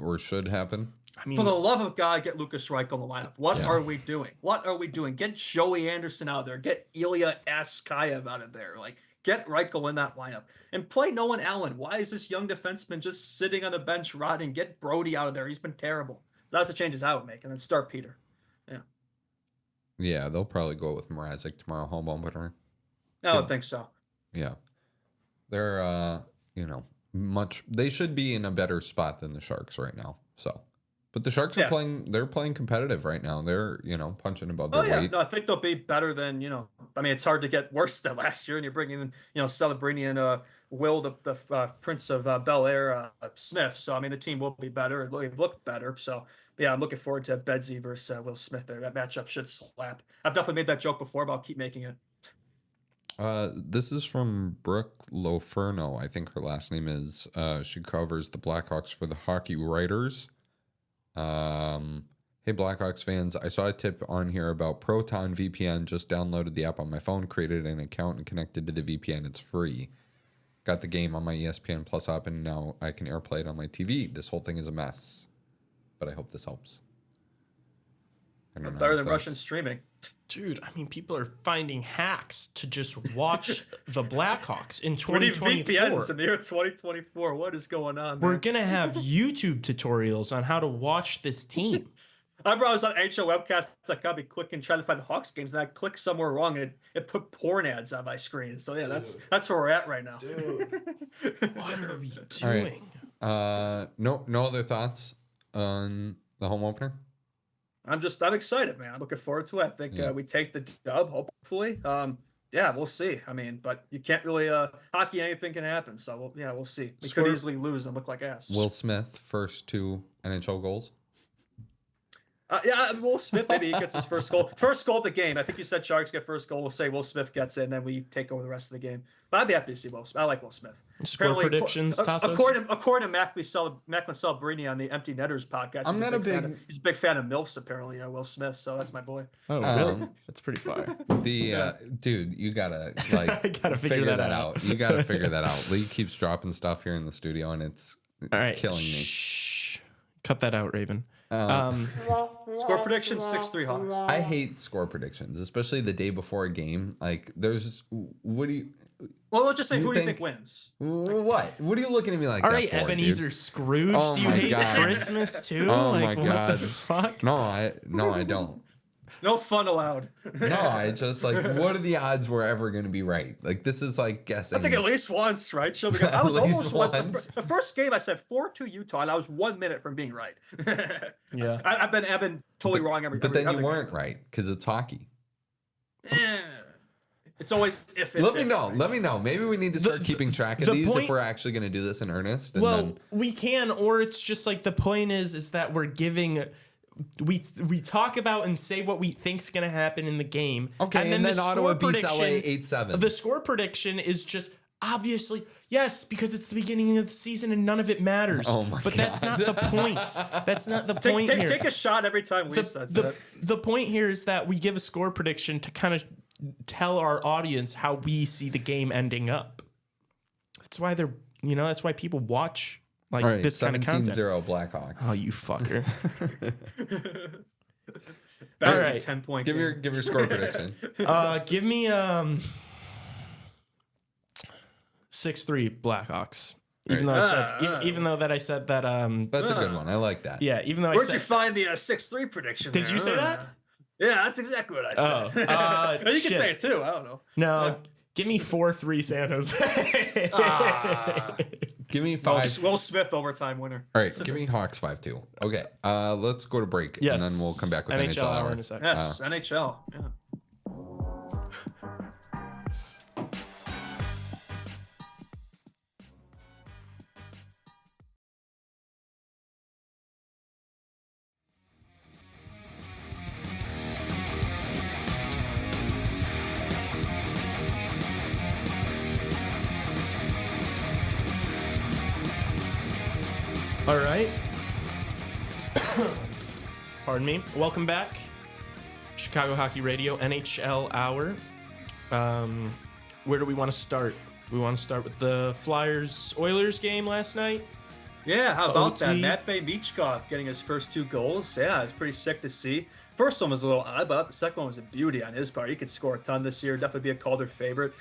or should happen. I mean, For the love of God, get Lucas Reichel in the lineup. What Yeah. are we doing? What are we doing? Get Joey Anderson out there. Get Ilya Askayev out of there. Like, get Reichel in that lineup. And play Nolan Allen. Why is this young defenseman just sitting on the bench rotting? Get Brody out of there. He's been terrible. So that's the changes I would make. And then start Peter. Yeah. Yeah, they'll probably go with Mrazek tomorrow, home opener. I don't think so. Yeah. They're, they should be in a better spot than the Sharks right now. So, but the Sharks are they're playing competitive right now. They're, punching above their weight. No, I think they'll be better than, it's hard to get worse than last year. And you're bringing in, Celebrini and Will, the Prince of Bel Air, Smith. So, the team will be better. It looked better. So, yeah, I'm looking forward to Bedsy versus Will Smith there. That matchup should slap. I've definitely made that joke before, but I'll keep making it. This is from Brooke Loferno. I think her last name is. She covers the Blackhawks for the Hockey Writers. Hey, Blackhawks fans. I saw a tip on here about Proton VPN. Just downloaded the app on my phone, created an account, and connected to the VPN. It's free. Got the game on my ESPN Plus app, and now I can AirPlay it on my TV. This whole thing is a mess, but I hope this helps. Better than Russian streaming. Dude, people are finding hacks to just watch the Blackhawks in 2024. We need VPNs in the year 2024. What is going on, man? We're going to have YouTube tutorials on how to watch this team. I was on NHL webcast. Like, I'll be clicking, trying to find the Hawks games, and I click somewhere wrong, and it put porn ads on my screen. So, yeah, that's where we're at right now. Dude, what are we doing? Right. No other thoughts on the home opener? I'm excited, man. I'm looking forward to it. I think we take the dub, hopefully. We'll see. But you can't really hockey. Anything can happen. So we'll see. We could easily lose and look like ass. Will Smith first 2 NHL goals. Will Smith, maybe he gets his first goal. First goal of the game. I think you said Sharks get first goal. We'll say Will Smith gets it, and then we take over the rest of the game. But I'd be happy to see Will Smith. I like Will Smith. Score predictions, Tassos? According to Macklin Celebrini on the Empty Netters podcast, he's a big fan of MILFs, apparently, Will Smith. So that's my boy. Oh, really? That's pretty fire. Dude, you gotta I gotta figure that out. You gotta figure that out. Lee keeps dropping stuff here in the studio, and it's killing me. Shh. Cut that out, Raven. Score prediction 6-3 Hawks. I hate score predictions, especially the day before a game. Like, what do you? Well, we'll just say who do you think wins? What are you looking at me like All that right, for, Ebenezer dude? Scrooge. Oh do you my hate God. Christmas too? Oh my what God. the fuck? No, I don't. No fun allowed. No, I just what are the odds we're ever going to be right? Like, this is like guessing. I think at least once, right? I was almost once. The first game I said 4-2 Utah, and I was 1 minute from being right. Yeah, I've been totally wrong every. But then you game. weren't right because it's hockey. It's always if. Let me know. Maybe we need to start keeping track of these if we're actually going to do this in earnest. And we can, or it's just like the point is that we're giving. We talk about and say what we think's going to happen in the game. Okay, and then Ottawa beats LA 8-7. The score prediction is just obviously yes because it's the beginning of the season and none of it matters. Oh my God. That's not the point. That's not the point here. Take a shot every time Lee says that. The point here is that we give a score prediction to kind of tell our audience how we see the game ending up. That's why that's why people watch. Like this kind of content. 17-0 Blackhawks. Oh, you fucker. That is a 10-point. Give your score prediction. Give me 6-3 Blackhawks. Even though I said that That's a good one. I like that. Yeah, even though Where'd you find the 6-3 prediction? Did you say that? Yeah, that's exactly what I said. You can say it too. I don't know. No, give me 4-3 San Jose. Give me 5. Will Smith overtime winner. All right, give me Hawks 5-2. Okay, let's go to break, and then we'll come back with NHL hour. In a second. Yes, NHL. Yeah. All right. Pardon me. Welcome back. Chicago Hockey Radio NHL Hour. Where do we want to start? We want to start with the Flyers-Oilers game last night. Yeah, how about that? OT. Matvey Michkov getting his first 2 goals. Yeah, it's pretty sick to see. First one was a little odd, but the second one was a beauty on his part. He could score a ton this year. Definitely be a Calder favorite.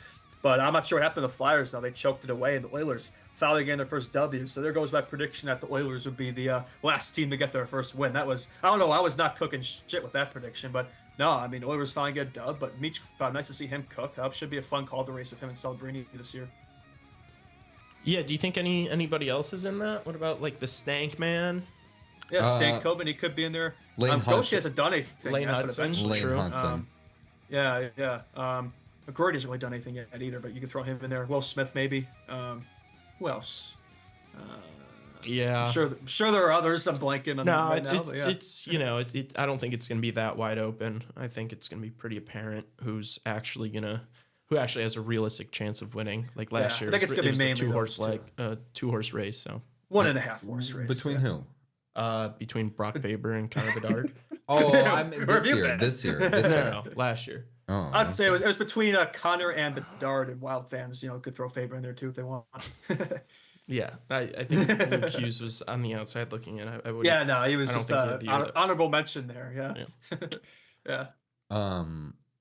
But I'm not sure what happened to the Flyers now. They choked it away. The Oilers finally getting their first W. So there goes my prediction that the Oilers would be the last team to get their first win. That was, I don't know, I was not cooking shit with that prediction. But no, I mean, Oilers finally get a dub. But Michkov, nice to see him cook. Should be a fun Calder race of him and Celebrini this year. Yeah, do you think anybody else is in that? What about like the Stank Man? Yeah, Stankoven, he could be in there. Lane Goshi Hudson. hasn't done anything Lane yet, but Hudson. eventually- Lane True. Hudson. Yeah. McGrory hasn't really done anything yet either, but you can throw him in there. Will Smith, maybe. Who else? Yeah. I'm sure there are others. I'm blanking on them No, right now. But yeah. it's I don't think it's gonna be that wide open. I think it's gonna be pretty apparent who actually has a realistic chance of winning. Like last Yeah, year, I think it's gonna be it was a mainly two-horse race. So 1.5 horse race. Between yeah. who? between Brock Faber and Connor Bedard. Oh, I'm Where have you been? this year. no, last year. Oh, I'd say it was between Connor and Bedard, and Wild fans, could throw Faber in there too if they want. Yeah, I think Luke Hughes was on the outside looking in. I would. Yeah, no, he was I don't just think he had the year that- honorable mention there. Yeah. Yeah.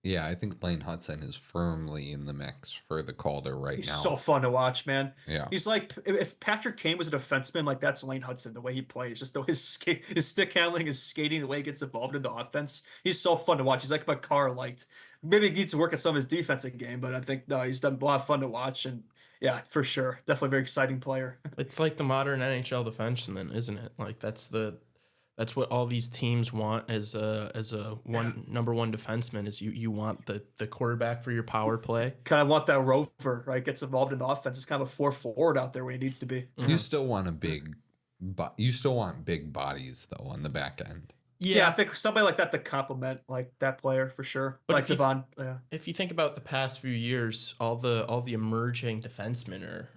Yeah, I think Lane Hudson is firmly in the mix for the Calder right He's now. so fun to watch, man. Yeah. He's like, if Patrick Kane was a defenseman, like that's Lane Hudson, the way he plays, just the way his stick handling, his skating, the way he gets involved in the offense. He's so fun to watch. He's like my car light. Maybe he needs to work on some of his defensive game, but I think no, he's done a lot of fun to watch, and yeah, for sure, definitely a very exciting player. It's like the modern NHL defenseman, isn't it? Like that's what all these teams want as a number one defenseman is you want the quarterback for your power play. Kind of want that rover, right? Gets involved in the offense. It's kind of a 4 forward out there where he needs to be. You still want you still want big bodies though on the back end. Yeah, I think somebody like that to complement like that player for sure. But Like if you- Devon, yeah. If you think about the past few years, all the emerging defensemen are,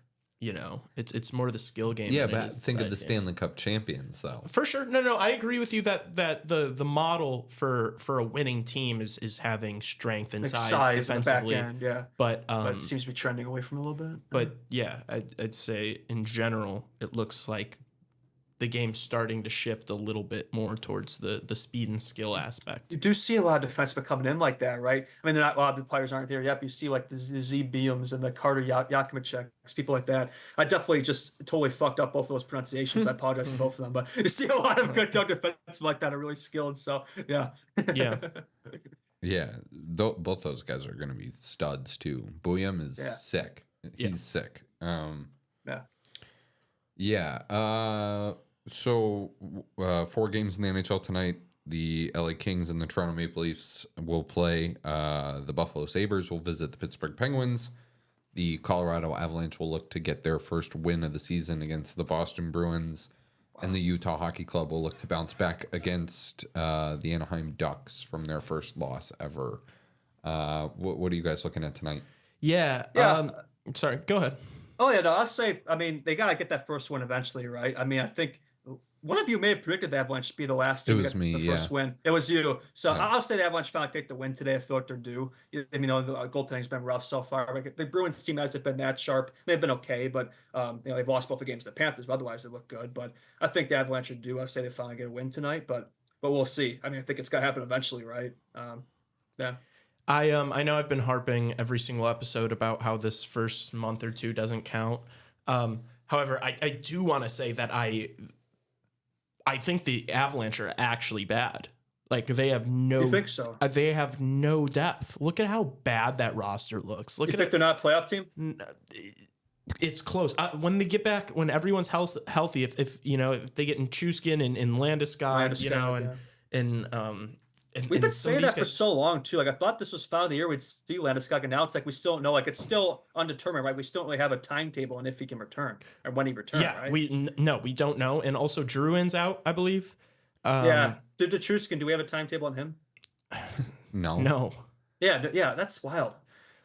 it's more the skill game. Yeah, than it but is think of the size game. Stanley Cup champions though. For sure. No, I agree with you that the model for a winning team is having strength and Like size in the back defensively. end, yeah. But But it seems to be trending away from it a little bit. But yeah, I'd say in general, it looks like the game's starting to shift a little bit more towards the speed and skill aspect. You do see a lot of defensemen coming in like that, right? I mean, a lot of the players aren't there yet. But you see like the Z Beams and the Carter Yakimacheks, people like that. I definitely just totally fucked up both of those pronunciations. I apologize to both of them, but you see a lot of good young defensemen like that are really skilled. So yeah, Yeah. Yeah, both those guys are going to be studs too. Bouillon is sick. Yeah. He's sick. yeah. Yeah. So 4 games in the NHL tonight. The LA Kings and the Toronto Maple Leafs will play. The Buffalo Sabres will visit the Pittsburgh Penguins. The Colorado Avalanche will look to get their first win of the season against the Boston Bruins. And the Utah Hockey Club will look to bounce back against the Anaheim Ducks from their first loss ever. What are you guys looking at tonight? Yeah. Yeah. Sorry, go ahead. Oh yeah, no, I'll say. I mean, they gotta get that first win eventually, right? I mean, I think one of you may have predicted the Avalanche to be the last team It to was get me, the first yeah. win. It was you. So Yeah. I'll say the Avalanche finally take the win today. I feel like they're due. I mean, the goaltending's been rough so far. Like, the Bruins team hasn't been that sharp. They've been okay, but they've lost both the games to the Panthers. But otherwise, they look good. But I think the Avalanche are due. I say they finally get a win tonight, but we'll see. I mean, I think it's gotta happen eventually, right? Yeah. I know I've been harping every single episode about how this first month or two doesn't count. However, I do want to say that I think the Avalanche are actually bad. Like they have no. You think so? They have no depth. Look at how bad that roster looks. Look You at think it. they're not a playoff team? It's close. When they get back, when everyone's healthy, if they get in Chuskin and Landeskog, and We've been some of saying these that for guys- so long too. Like I thought this was finally the year we'd see Landeskog, and now it's like we still don't know. Like it's still undetermined, right? We still don't really have a timetable on if he can return or when he returns. Yeah, right? we don't know. And also Drouin's out, I believe. Yeah. Did Truskin? Do we have a timetable on him? No. No. Yeah, that's wild.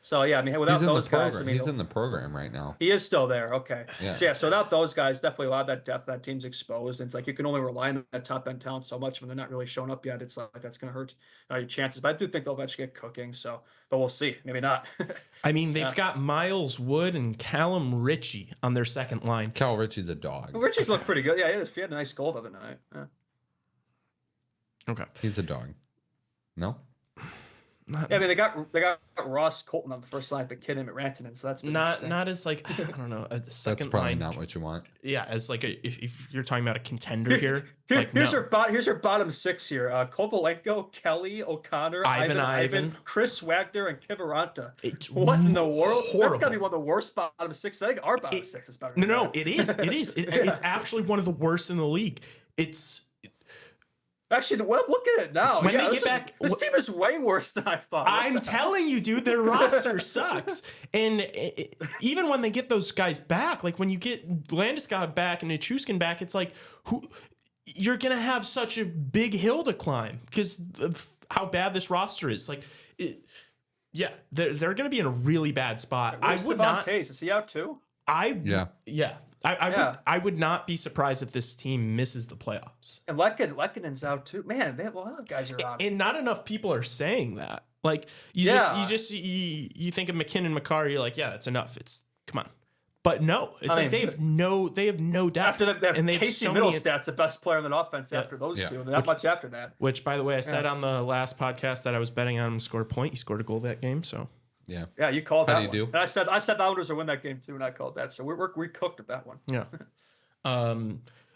So yeah, I mean, without He's in the those guys, I program. mean, He's in the program right now. he is still there. Okay. Yeah. So yeah, so without those guys, definitely a lot of that depth, that team's exposed. And it's like you can only rely on that top end talent so much when they're not really showing up yet. It's like that's going to hurt your chances. But I do think they'll eventually get cooking. So, but we'll see. Maybe not. I mean, they've got Miles Wood and Callum Ritchie on their second line. Cal Ritchie's a dog. Richie's looked pretty good. Yeah, he had a nice goal the other night. Yeah. Okay. He's a dog. No? Yeah, I mean they got Ross Colton on the first line, but Kid him at Rantanen, so that's Not as like, I don't know, a That's second probably line. not what you want. Yeah, as like if you're talking about a contender here, here's no. your bottom six here: Kovalenko, Kelly, O'Connor, Ivan. Chris Wagner, and Kiviranta. It's What in the world? horrible. That's got to be one of the worst bottom six. I think our bottom six is better. than No, that. it is. It is. It's actually one of the worst in the league. It's Actually, look at it now. When they this get back- this team is way worse than I thought. What I'm the hell? telling you, dude, their roster sucks. And even when they get those guys back, like when you get Landeskog back and Nichushkin back, it's like you're gonna have such a big hill to climb because of how bad this roster is. Like, yeah, they're gonna be in a really bad spot. Where's I would Devon not. Tays? Is he out too? Yeah. I would not be surprised if this team misses the playoffs. And Lekkonen's out too. Man, they have a lot of guys are out. And not enough people are saying that. Like you think of McKinnon, Makar, you're like, yeah, that's enough. It's come on. But no, it's I like mean, they have no depth. After that, and they have Casey so many, Middlestat's the best player in the offense after those two. Not much after that. which by the way, I said on the last podcast that I was betting on him to score a point. He scored a goal that game, so Yeah. Yeah, you called How that do you one. do? And I said the Islanders will win that game too, and I called that. So we cooked with that one. yeah.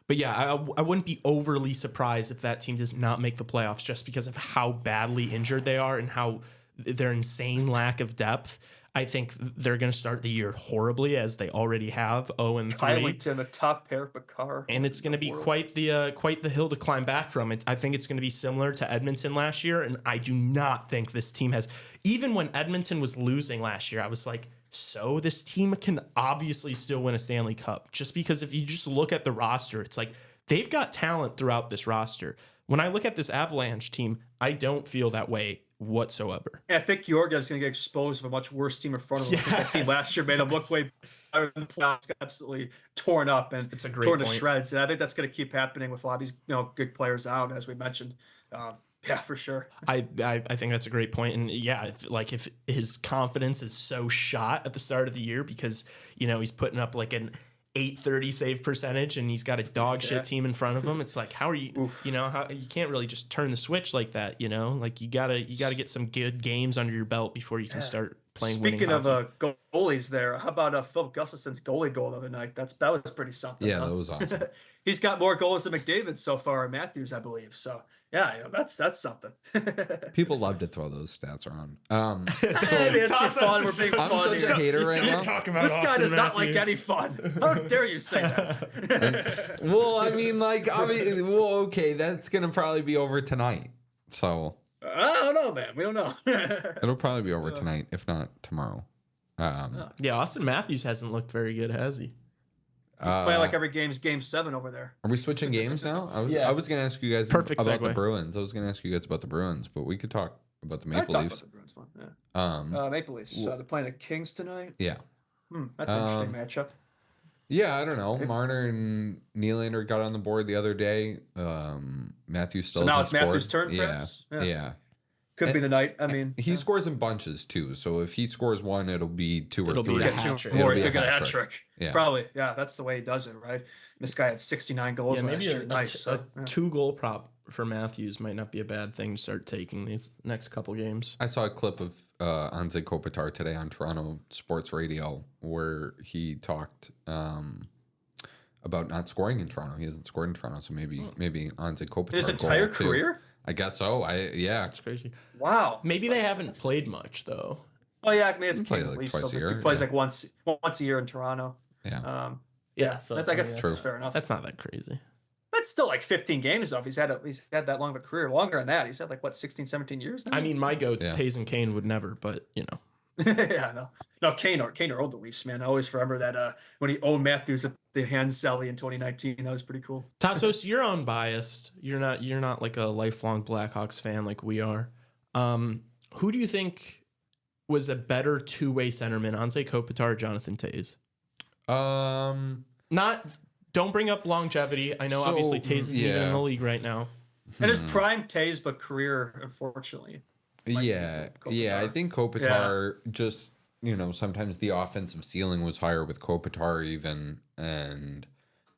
But yeah, I wouldn't be overly surprised if that team does not make the playoffs just because of how badly injured they are and how their insane lack of depth. I think they're going to start the year horribly as they already have 0-3. Kylington, the top pair, Bakar. And it's going to be quite the hill to climb back from. I think it's going to be similar to Edmonton last year, and I do not think this team has. Even when Edmonton was losing last year, I was like, so this team can obviously still win a Stanley Cup. Just because if you just look at the roster, it's like they've got talent throughout this roster. When I look at this Avalanche team, I don't feel that way whatsoever. Yeah, I think Georgiev's going to get exposed of a much worse team in front of him. I think that team last year made him look way better than the playoffs, got absolutely torn up and It's a great torn to point. shreds. And I think that's going to keep happening with a lot of these good players out, as we mentioned. Yeah, for sure. I think that's a great point. And yeah, if his confidence is so shot at the start of the year because, he's putting up like an 830 save percentage and he's got a dog shit team in front of him. It's like, how are you, how you can't really just turn the switch like that, like you gotta get some good games under your belt before you can start playing. Speaking winning of hockey. goalies there, how about Philip Gustafson's goalie goal the other night? That was pretty something. Yeah, huh? that was awesome. He's got more goals than McDavid so far, and Matthews, I believe. So yeah, that's something. People love to throw those stats around. Hey, it's for fun. We're being I'm fun such here. a hater right now. Talk about This guy Austin does not like Matthews. any fun. How dare you say that? Well, okay, that's gonna probably be over tonight. So I don't know, man. We don't know. it'll probably be over tonight, if not tomorrow. Yeah, Austin Matthews hasn't looked very good, has he? He's playing like every game's game 7 over there. Are we switching games now? Yeah. I was gonna ask you guys Perfect about the segue. Bruins. I was gonna ask you guys about the Bruins, but we could talk about the Maple I Leafs. talked about the Bruins one. Yeah. Maple Leafs. They're playing the Kings tonight. Yeah. That's an interesting matchup. Yeah, I don't know. Marner and Nylander got on the board the other day. Matthews still So now hasn't it's Matthews' scored. turn, perhaps? Yeah. Yeah. Could be the night. I mean, He scores in bunches too. So if he scores one, it'll be 2 or It'll be 3. a get hat 2 trick. more. It'll be You a get a hat hat trick. trick. Yeah. Probably. Yeah, that's the way he does it, right? This guy had 69 goals Yeah, last maybe year. Nice. a So, yeah. 2-goal prop for Matthews might not be a bad thing to start taking these next couple games. I saw a clip of Anze Kopitar today on Toronto Sports Radio where he talked about not scoring in Toronto. He hasn't scored in Toronto, so maybe Anze Kopitar. His entire goal, too. career? I guess so. Yeah. It's crazy. Wow. Maybe they haven't played much though. Oh yeah, I mean it's He plays Kings like Leafs, twice so a year, he plays yeah. like once a year in Toronto. Yeah. Yeah, so I guess True. that's fair enough. That's not that crazy. That's still like 15 games though. If he's had that long of a career, longer than that. He's had like what 16, 17 years now. I mean, my goats, Yeah. Tays and Kane would never, but yeah, no, Kane owed the Leafs, man. I always remember that when he owned Matthews at the Hand Sally in 2019. That was pretty cool. Tassos, you're unbiased. You're not like a lifelong Blackhawks fan like we are. Who do you think was a better two-way centerman, Anze Kopitar or Jonathan Toews? Don't bring up longevity. I know obviously Toews isn't even in the league right now. And his prime Tays, but career, unfortunately. Yeah. I think Kopitar just, sometimes the offensive ceiling was higher with Kopitar even. And,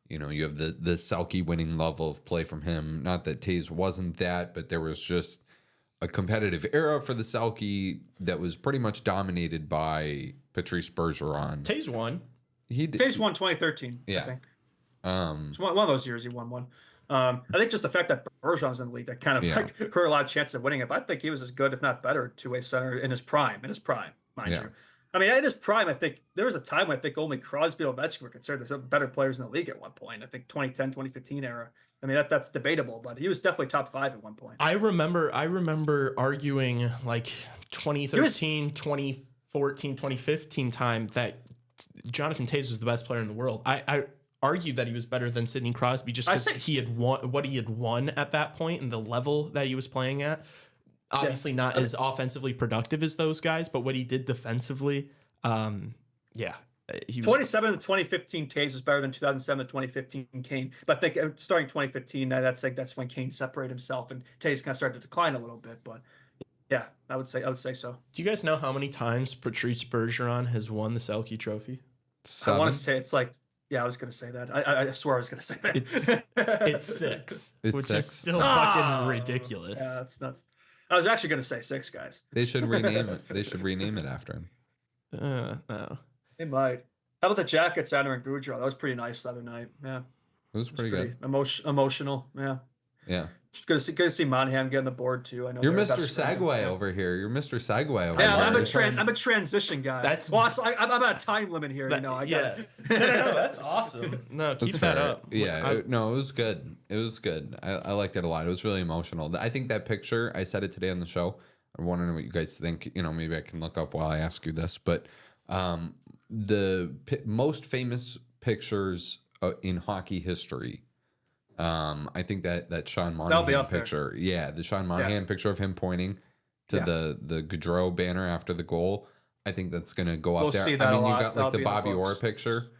you have the Selke winning level of play from him. Not that Toews wasn't that, but there was just a competitive era for the Selke that was pretty much dominated by Patrice Bergeron. Toews won. Tays won 2013, I think. It's one of those years he won one. I think just the fact that Bergeron was in the league that kind of hurt a lot of chances of winning it. But I think he was as good, if not better, two-way center in his prime, mind you. I mean, in his prime, I think there was a time when I think only Crosby and Ovechkin were considered the better players in the league at one point. I think 2010, 2015 era. I mean, that's debatable, but he was definitely top 5 at one point. I remember arguing like 2013, 2014, 2015 time that Jonathan Toews was the best player in the world. I argued that he was better than Sidney Crosby just because he had won what he had won at that point and the level that he was playing at. Obviously not as offensively productive as those guys, but what he did defensively, he was 27 to 2015 Tays was better than 2007 to 2015 Kane. But I think starting 2015, that's when Kane separated himself and Tays kind of started to decline a little bit. But yeah, I would say so. Do you guys know how many times Patrice Bergeron has won the Selke Trophy? 7? I want to say it's like, I was going to say that. I swear I was going to say that. It's 6, which is still fucking ridiculous. Yeah, that's nuts. I was actually going to say 6, guys. They should rename it. They should rename it after him. No. They might. How about the Jackets, Anna and Goudreau? That was pretty nice the other night. Yeah. It was pretty good. Emotional. Yeah. Yeah. Good to see Monahan getting the board too. I know you're Mr. Segway over here. You're Mr. Segway over here. Yeah, I'm a transition guy. I'm on a time limit here. I got it. No, that's awesome. No, keep that up. Yeah, it was good. It was good. I liked it a lot. It was really emotional. I think that picture, I said it today on the show. I want to know what you guys think. Maybe I can look up while I ask you this. But the most famous pictures in hockey history. I think that Sean Monahan picture, the Sean Monahan picture of him pointing to the Gaudreau banner after the goal. I think that's gonna go up there. I mean, you got like the Bobby Orr picture,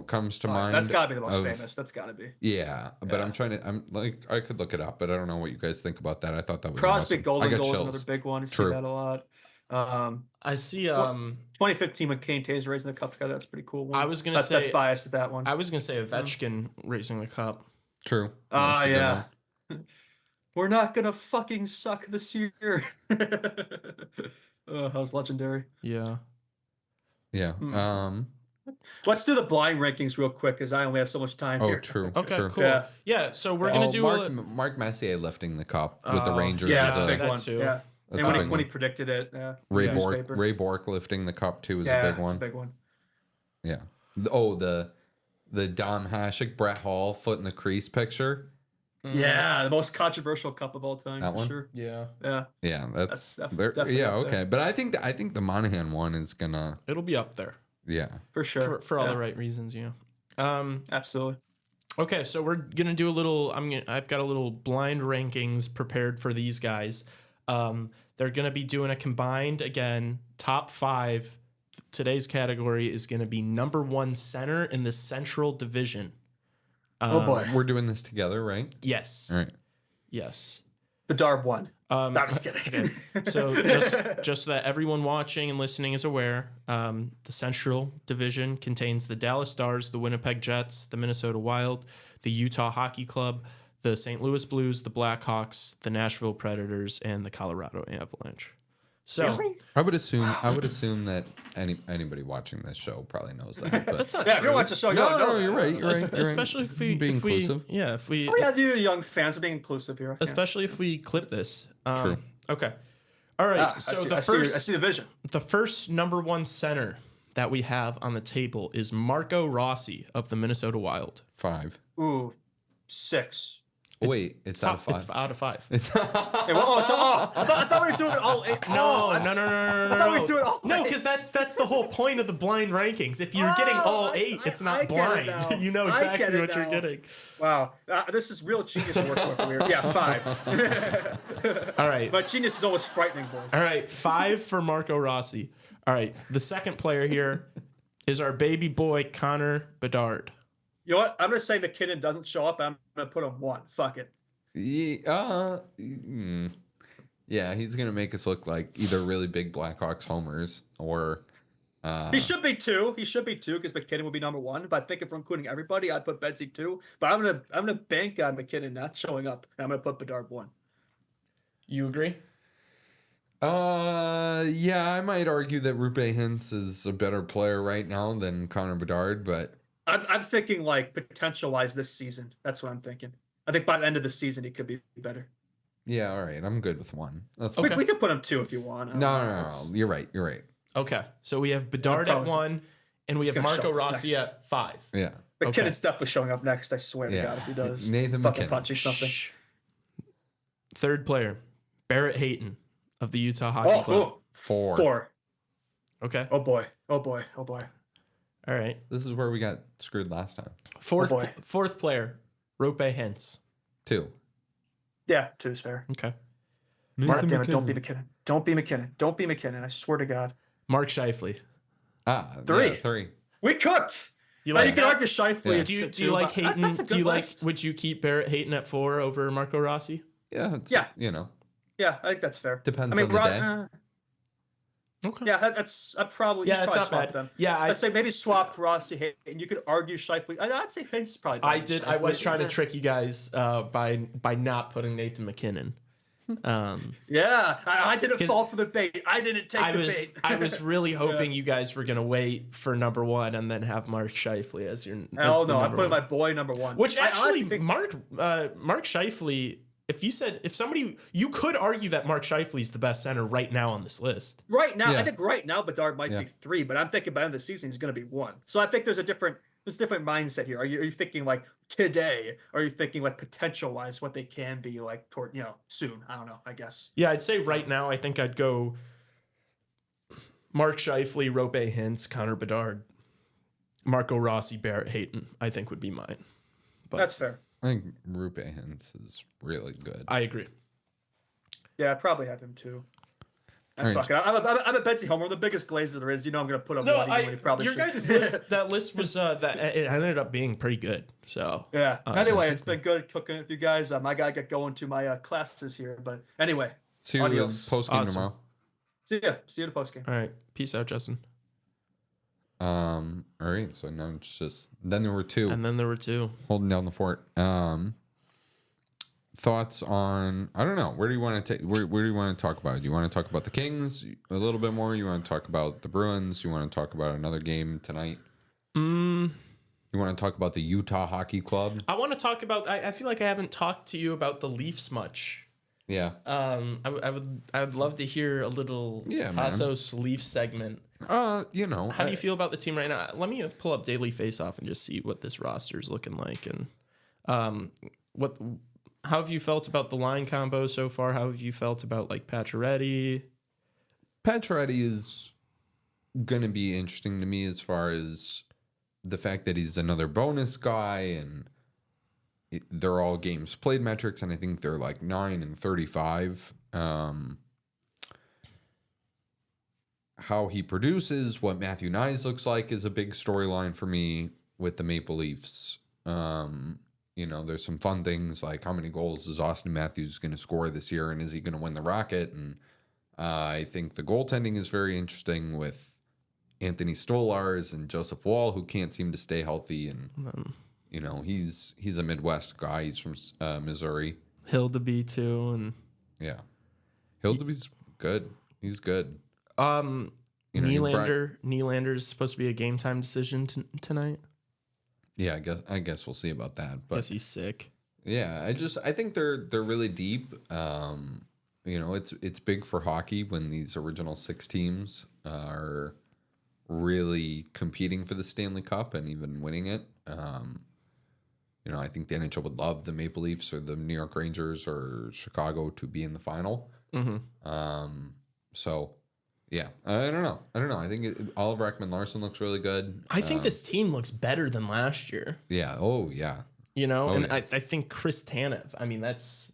comes to mind. That's gotta be the most famous. That's gotta be. Yeah, but I could look it up, but I don't know what you guys think about that. I thought that was Crosby awesome. golden goal is another big one. You see that a lot. I see 2015 when Kane Tays raising the cup together. That's a pretty cool one. I was gonna say that's biased at that one. I was gonna say Ovechkin raising the cup. True. Yeah. We're not gonna fucking suck this year. That was legendary. Yeah. Yeah. Let's do the blind rankings real quick because I only have so much time here. True. Okay, true. cool. Yeah, so we're gonna do Mark Messier lifting the cup with the Rangers. Yeah, that's a big that one. too. Yeah. That's And when he predicted it, Ray Bork lifting the cup too is a big one. That's a big one. Yeah. Oh, the Dom Hasek, Brett Hall foot in the crease picture. Yeah, the most controversial cup of all time. That for one? Sure. Yeah. Yeah, that's definitely up okay. there. But I think the Monahan one is gonna. It'll be up there. Yeah. For sure. For all the right reasons, Absolutely. Okay, so we're gonna do a little. I've got a little blind rankings prepared for these guys. They're gonna be doing a combined top 5. Today's category is gonna be number 1 center in the Central Division. Oh boy, we're doing this together, right? Yes. All right. Yes. The Darb one. No, I'm just kidding. Okay. So just so that everyone watching and listening is aware, the Central Division contains the Dallas Stars, the Winnipeg Jets, the Minnesota Wild, the Utah Hockey Club, the St. Louis Blues, the Blackhawks, the Nashville Predators, and the Colorado Avalanche. So really? I would assume that anybody watching this show probably knows that. But that's not Yeah, true. if you watch the show, no, you're right. Especially if we being inclusive. Oh yeah, you young fans are being inclusive here. Especially if we clip this. True. Okay. All right. So I see the vision. The first number 1 center that we have on the table is Marco Rossi of the Minnesota Wild. 5. Ooh, 6. Wait, it's out of 5. It's out of 5. I thought we were doing it all 8. No. I thought we we do it all No, ways? because that's the whole point of the blind rankings. If you're getting all 8, it's not I get it blind. now. You know I exactly get it what you're now. getting. Wow, this is real genius work for me. Yeah, 5. All right. But genius is always frightening, boys. All right, 5 for Marco Rossi. All right, the second player here is our baby boy Connor Bedard. You know what? I'm gonna say McKinnon doesn't show up. I'm gonna put him 1. Fuck it. Yeah, he's gonna make us look like either really big Blackhawks homers or He should be 2. He should be 2 because McKinnon would be number 1. But I think if we're including everybody, I'd put Betsy 2. But I'm gonna bank on McKinnon not showing up, and I'm gonna put Bedard 1. You agree? yeah, I might argue that Rupe Hintz is a better player right now than Connor Bedard, but I'm thinking like potential wise this season. That's what I'm thinking. I think by the end of the season he could be better. yeah, all right, I'm good with 1. That's Okay. We could put him 2 if you want. No. You're right. Okay, so we have Bedard at 1, and we have gonna Marco show us Rossi next. at 5. Yeah. McKinnon's definitely showing up next. I swear to Yeah. God, if he does. Nathan fucking McKinnon. punching something. Shh. Third player, Barrett Hayton of the Utah Hockey Club. 4. 4. Okay, Oh boy. Oh boy. Oh boy. all right. This is where we got screwed last time. boy. Fourth player, Rope Hintz. 2. Yeah, 2 is fair. Okay, God damn it! Don't be McKinnon. Don't be McKinnon. Don't be McKinnon. I swear to God. Mark Scheifele. 3. Yeah, 3. We cooked. You You like can that? argue Scheifele. Yeah. at Do you 2, like but Hayton? That's a Do good you list. would you keep Barrett Hayton at 4 over Marco Rossi? Yeah, it's, Yeah. you know, Yeah, I think that's fair. Depends I mean, on the day. Okay. yeah, that's I probably Yeah, you'd it's probably not swap bad. them. Yeah, Let's say maybe swap Rossi, Hayton. You could argue Scheifele. I'd say Hayton's probably. I better did. than I was Scheifele. trying to trick you guys by not putting Nathan McKinnon. Yeah, I didn't 'Cause fall for the bait. I didn't take the bait. I was really hoping you guys were gonna wait for number 1 and then have Mark Scheifele as your. Hell no, I'm number putting one. my boy number 1. Which I honestly actually, think, Mark Scheifele. If somebody, you could argue that Mark Scheifele is the best center right now on this list. right now, Yeah. I think right now Bedard might Yeah. be 3, but I'm thinking by the end of the season he's going to be 1. So I think there's a different mindset here. Are you thinking like today? Or are you thinking like potential wise what they can be like toward soon? I don't know. I guess. Yeah, I'd say right now, I think I'd go Mark Scheifele, Rope Hintz, Connor Bedard, Marco Rossi, Barrett Hayton. I think would be mine. But That's fair. I think Rupe Hintz is really good. I agree. Yeah, I'd probably have him too. All right. Fuck it. I'm a Betsy Homer, the biggest glazer there is. I'm going to put him No, one even when he probably your should. guys' list. That list was that it ended up being pretty good. So Yeah. Anyway, it's been good cooking with you guys. I gotta get going to my classes here, but anyway, See you in Adios. post game Awesome. tomorrow. see you in the post game. all right, peace out, Justin. All right, so now it's just then there were 2 And then there were 2. holding down the fort. Thoughts on I don't know, where do you want to take where do you want to talk about? Do you want to talk about the Kings a little bit more? You want to talk about the Bruins? You want to talk about another game tonight? You want to talk about the Utah Hockey Club? I want to talk about. I feel like I haven't talked to you about the Leafs much. Yeah. I would love to hear a little Yeah, man. Tassos Leaf segment. You know. How do you feel about the team right now? Let me pull up Daily Faceoff and just see what this roster is looking like, and how have you felt about the line combo so far? How have you felt about like Pacioretty? Pacioretty is going to be interesting to me as far as the fact that he's another bonus guy and they're all games played metrics, and I think they're like 9 and 35. How he produces, what Matthew Nyes looks like is a big storyline for me with the Maple Leafs. There's some fun things like how many goals is Austin Matthews going to score this year, and is he going to win the Rocket? And I think the goaltending is very interesting with Anthony Stolarz and Joseph Wall, who can't seem to stay healthy. And, he's a Midwest guy. He's from Missouri. Hildeby too, and Yeah. Hildeby's good. He's good. Nylander's supposed to be a game time decision tonight. Yeah, I guess we'll see about that. But Guess he's sick. yeah, I think they're really deep. It's big for hockey when these original 6 teams are really competing for the Stanley Cup and even winning it. I think the NHL would love the Maple Leafs or the New York Rangers or Chicago to be in the final. Mm-hmm. So Yeah, I don't know. I think Oliver Ekman-Larsson looks really good. I think this team looks better than last year. Yeah. Oh, yeah. And yeah. I think Chris Tanev. I mean, that's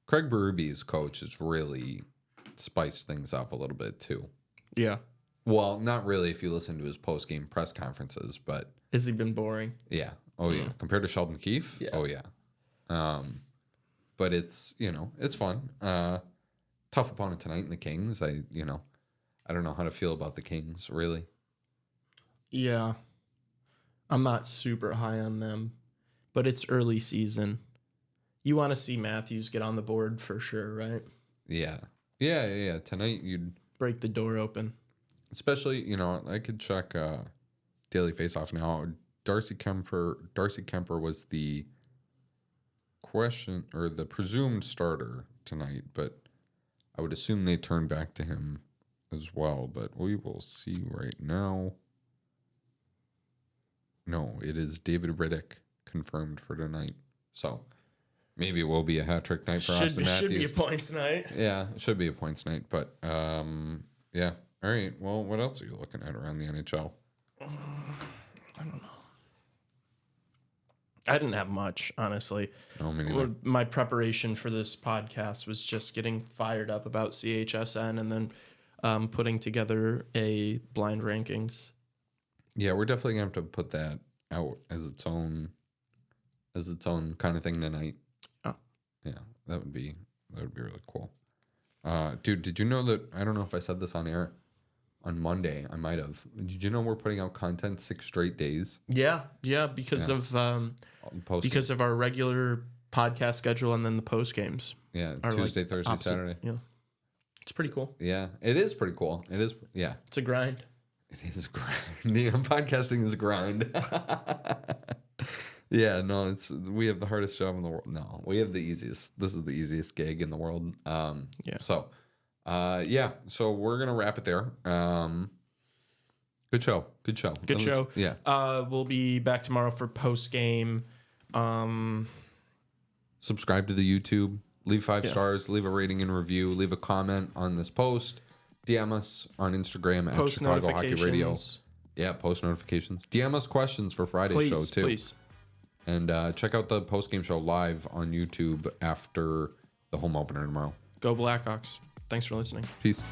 Craig Berube's coach has really spiced things up a little bit too. yeah. Well, not really if you listen to his post-game press conferences, but Has he been boring? yeah. Oh, yeah. Compared to Sheldon Keefe? Yeah. Oh, yeah. But it's, it's fun. Tough opponent tonight in the Kings. I don't know how to feel about the Kings, really. Yeah. I'm not super high on them, but it's early season. You want to see Matthews get on the board for sure, right? Yeah. Yeah. Tonight you'd Break the door open. especially, I could check Daily Faceoff now. Darcy Kemper was the question or the presumed starter tonight, but I would assume they turned back to him as well, but we will see right now. No, it is David Riddick confirmed for tonight. So maybe it will be a hat trick night for Austin Matthews. Should be a points night. Yeah, it should be a points night, but yeah. All right. Well, what else are you looking at around the NHL? I don't know. I didn't have much, honestly. No, me neither. My preparation for this podcast was just getting fired up about CHSN and then putting together a blind rankings. Yeah, we're definitely gonna have to put that out as its own kind of thing tonight. Oh. Yeah, that would be really cool. Dude, did you know that? I don't know if I said this on air on Monday. I might have. Did you know we're putting out content 6 straight days? Yeah, because of because of our regular podcast schedule and then the post games. Yeah, are Tuesday, Thursday, opposite. Saturday. Yeah, it's pretty cool. Yeah, it is pretty cool. It is. Yeah, It's a grind. it is a grind. Podcasting is a grind. Yeah, no, we have the hardest job in the world. No, we have the easiest. This is the easiest gig in the world. Yeah. So, so we're gonna wrap it there. Good show. Good That was- show. Yeah. We'll be back tomorrow for post game. Subscribe to the YouTube. Leave 5 stars. Leave a rating and review. Leave a comment on this post. DM us on Instagram at Post Chicago Hockey Radio. notifications. Yeah, post notifications. DM us questions for Friday's show too. Please. And check out the post-game show live on YouTube after the home opener tomorrow. Go Blackhawks. Thanks for listening. Peace.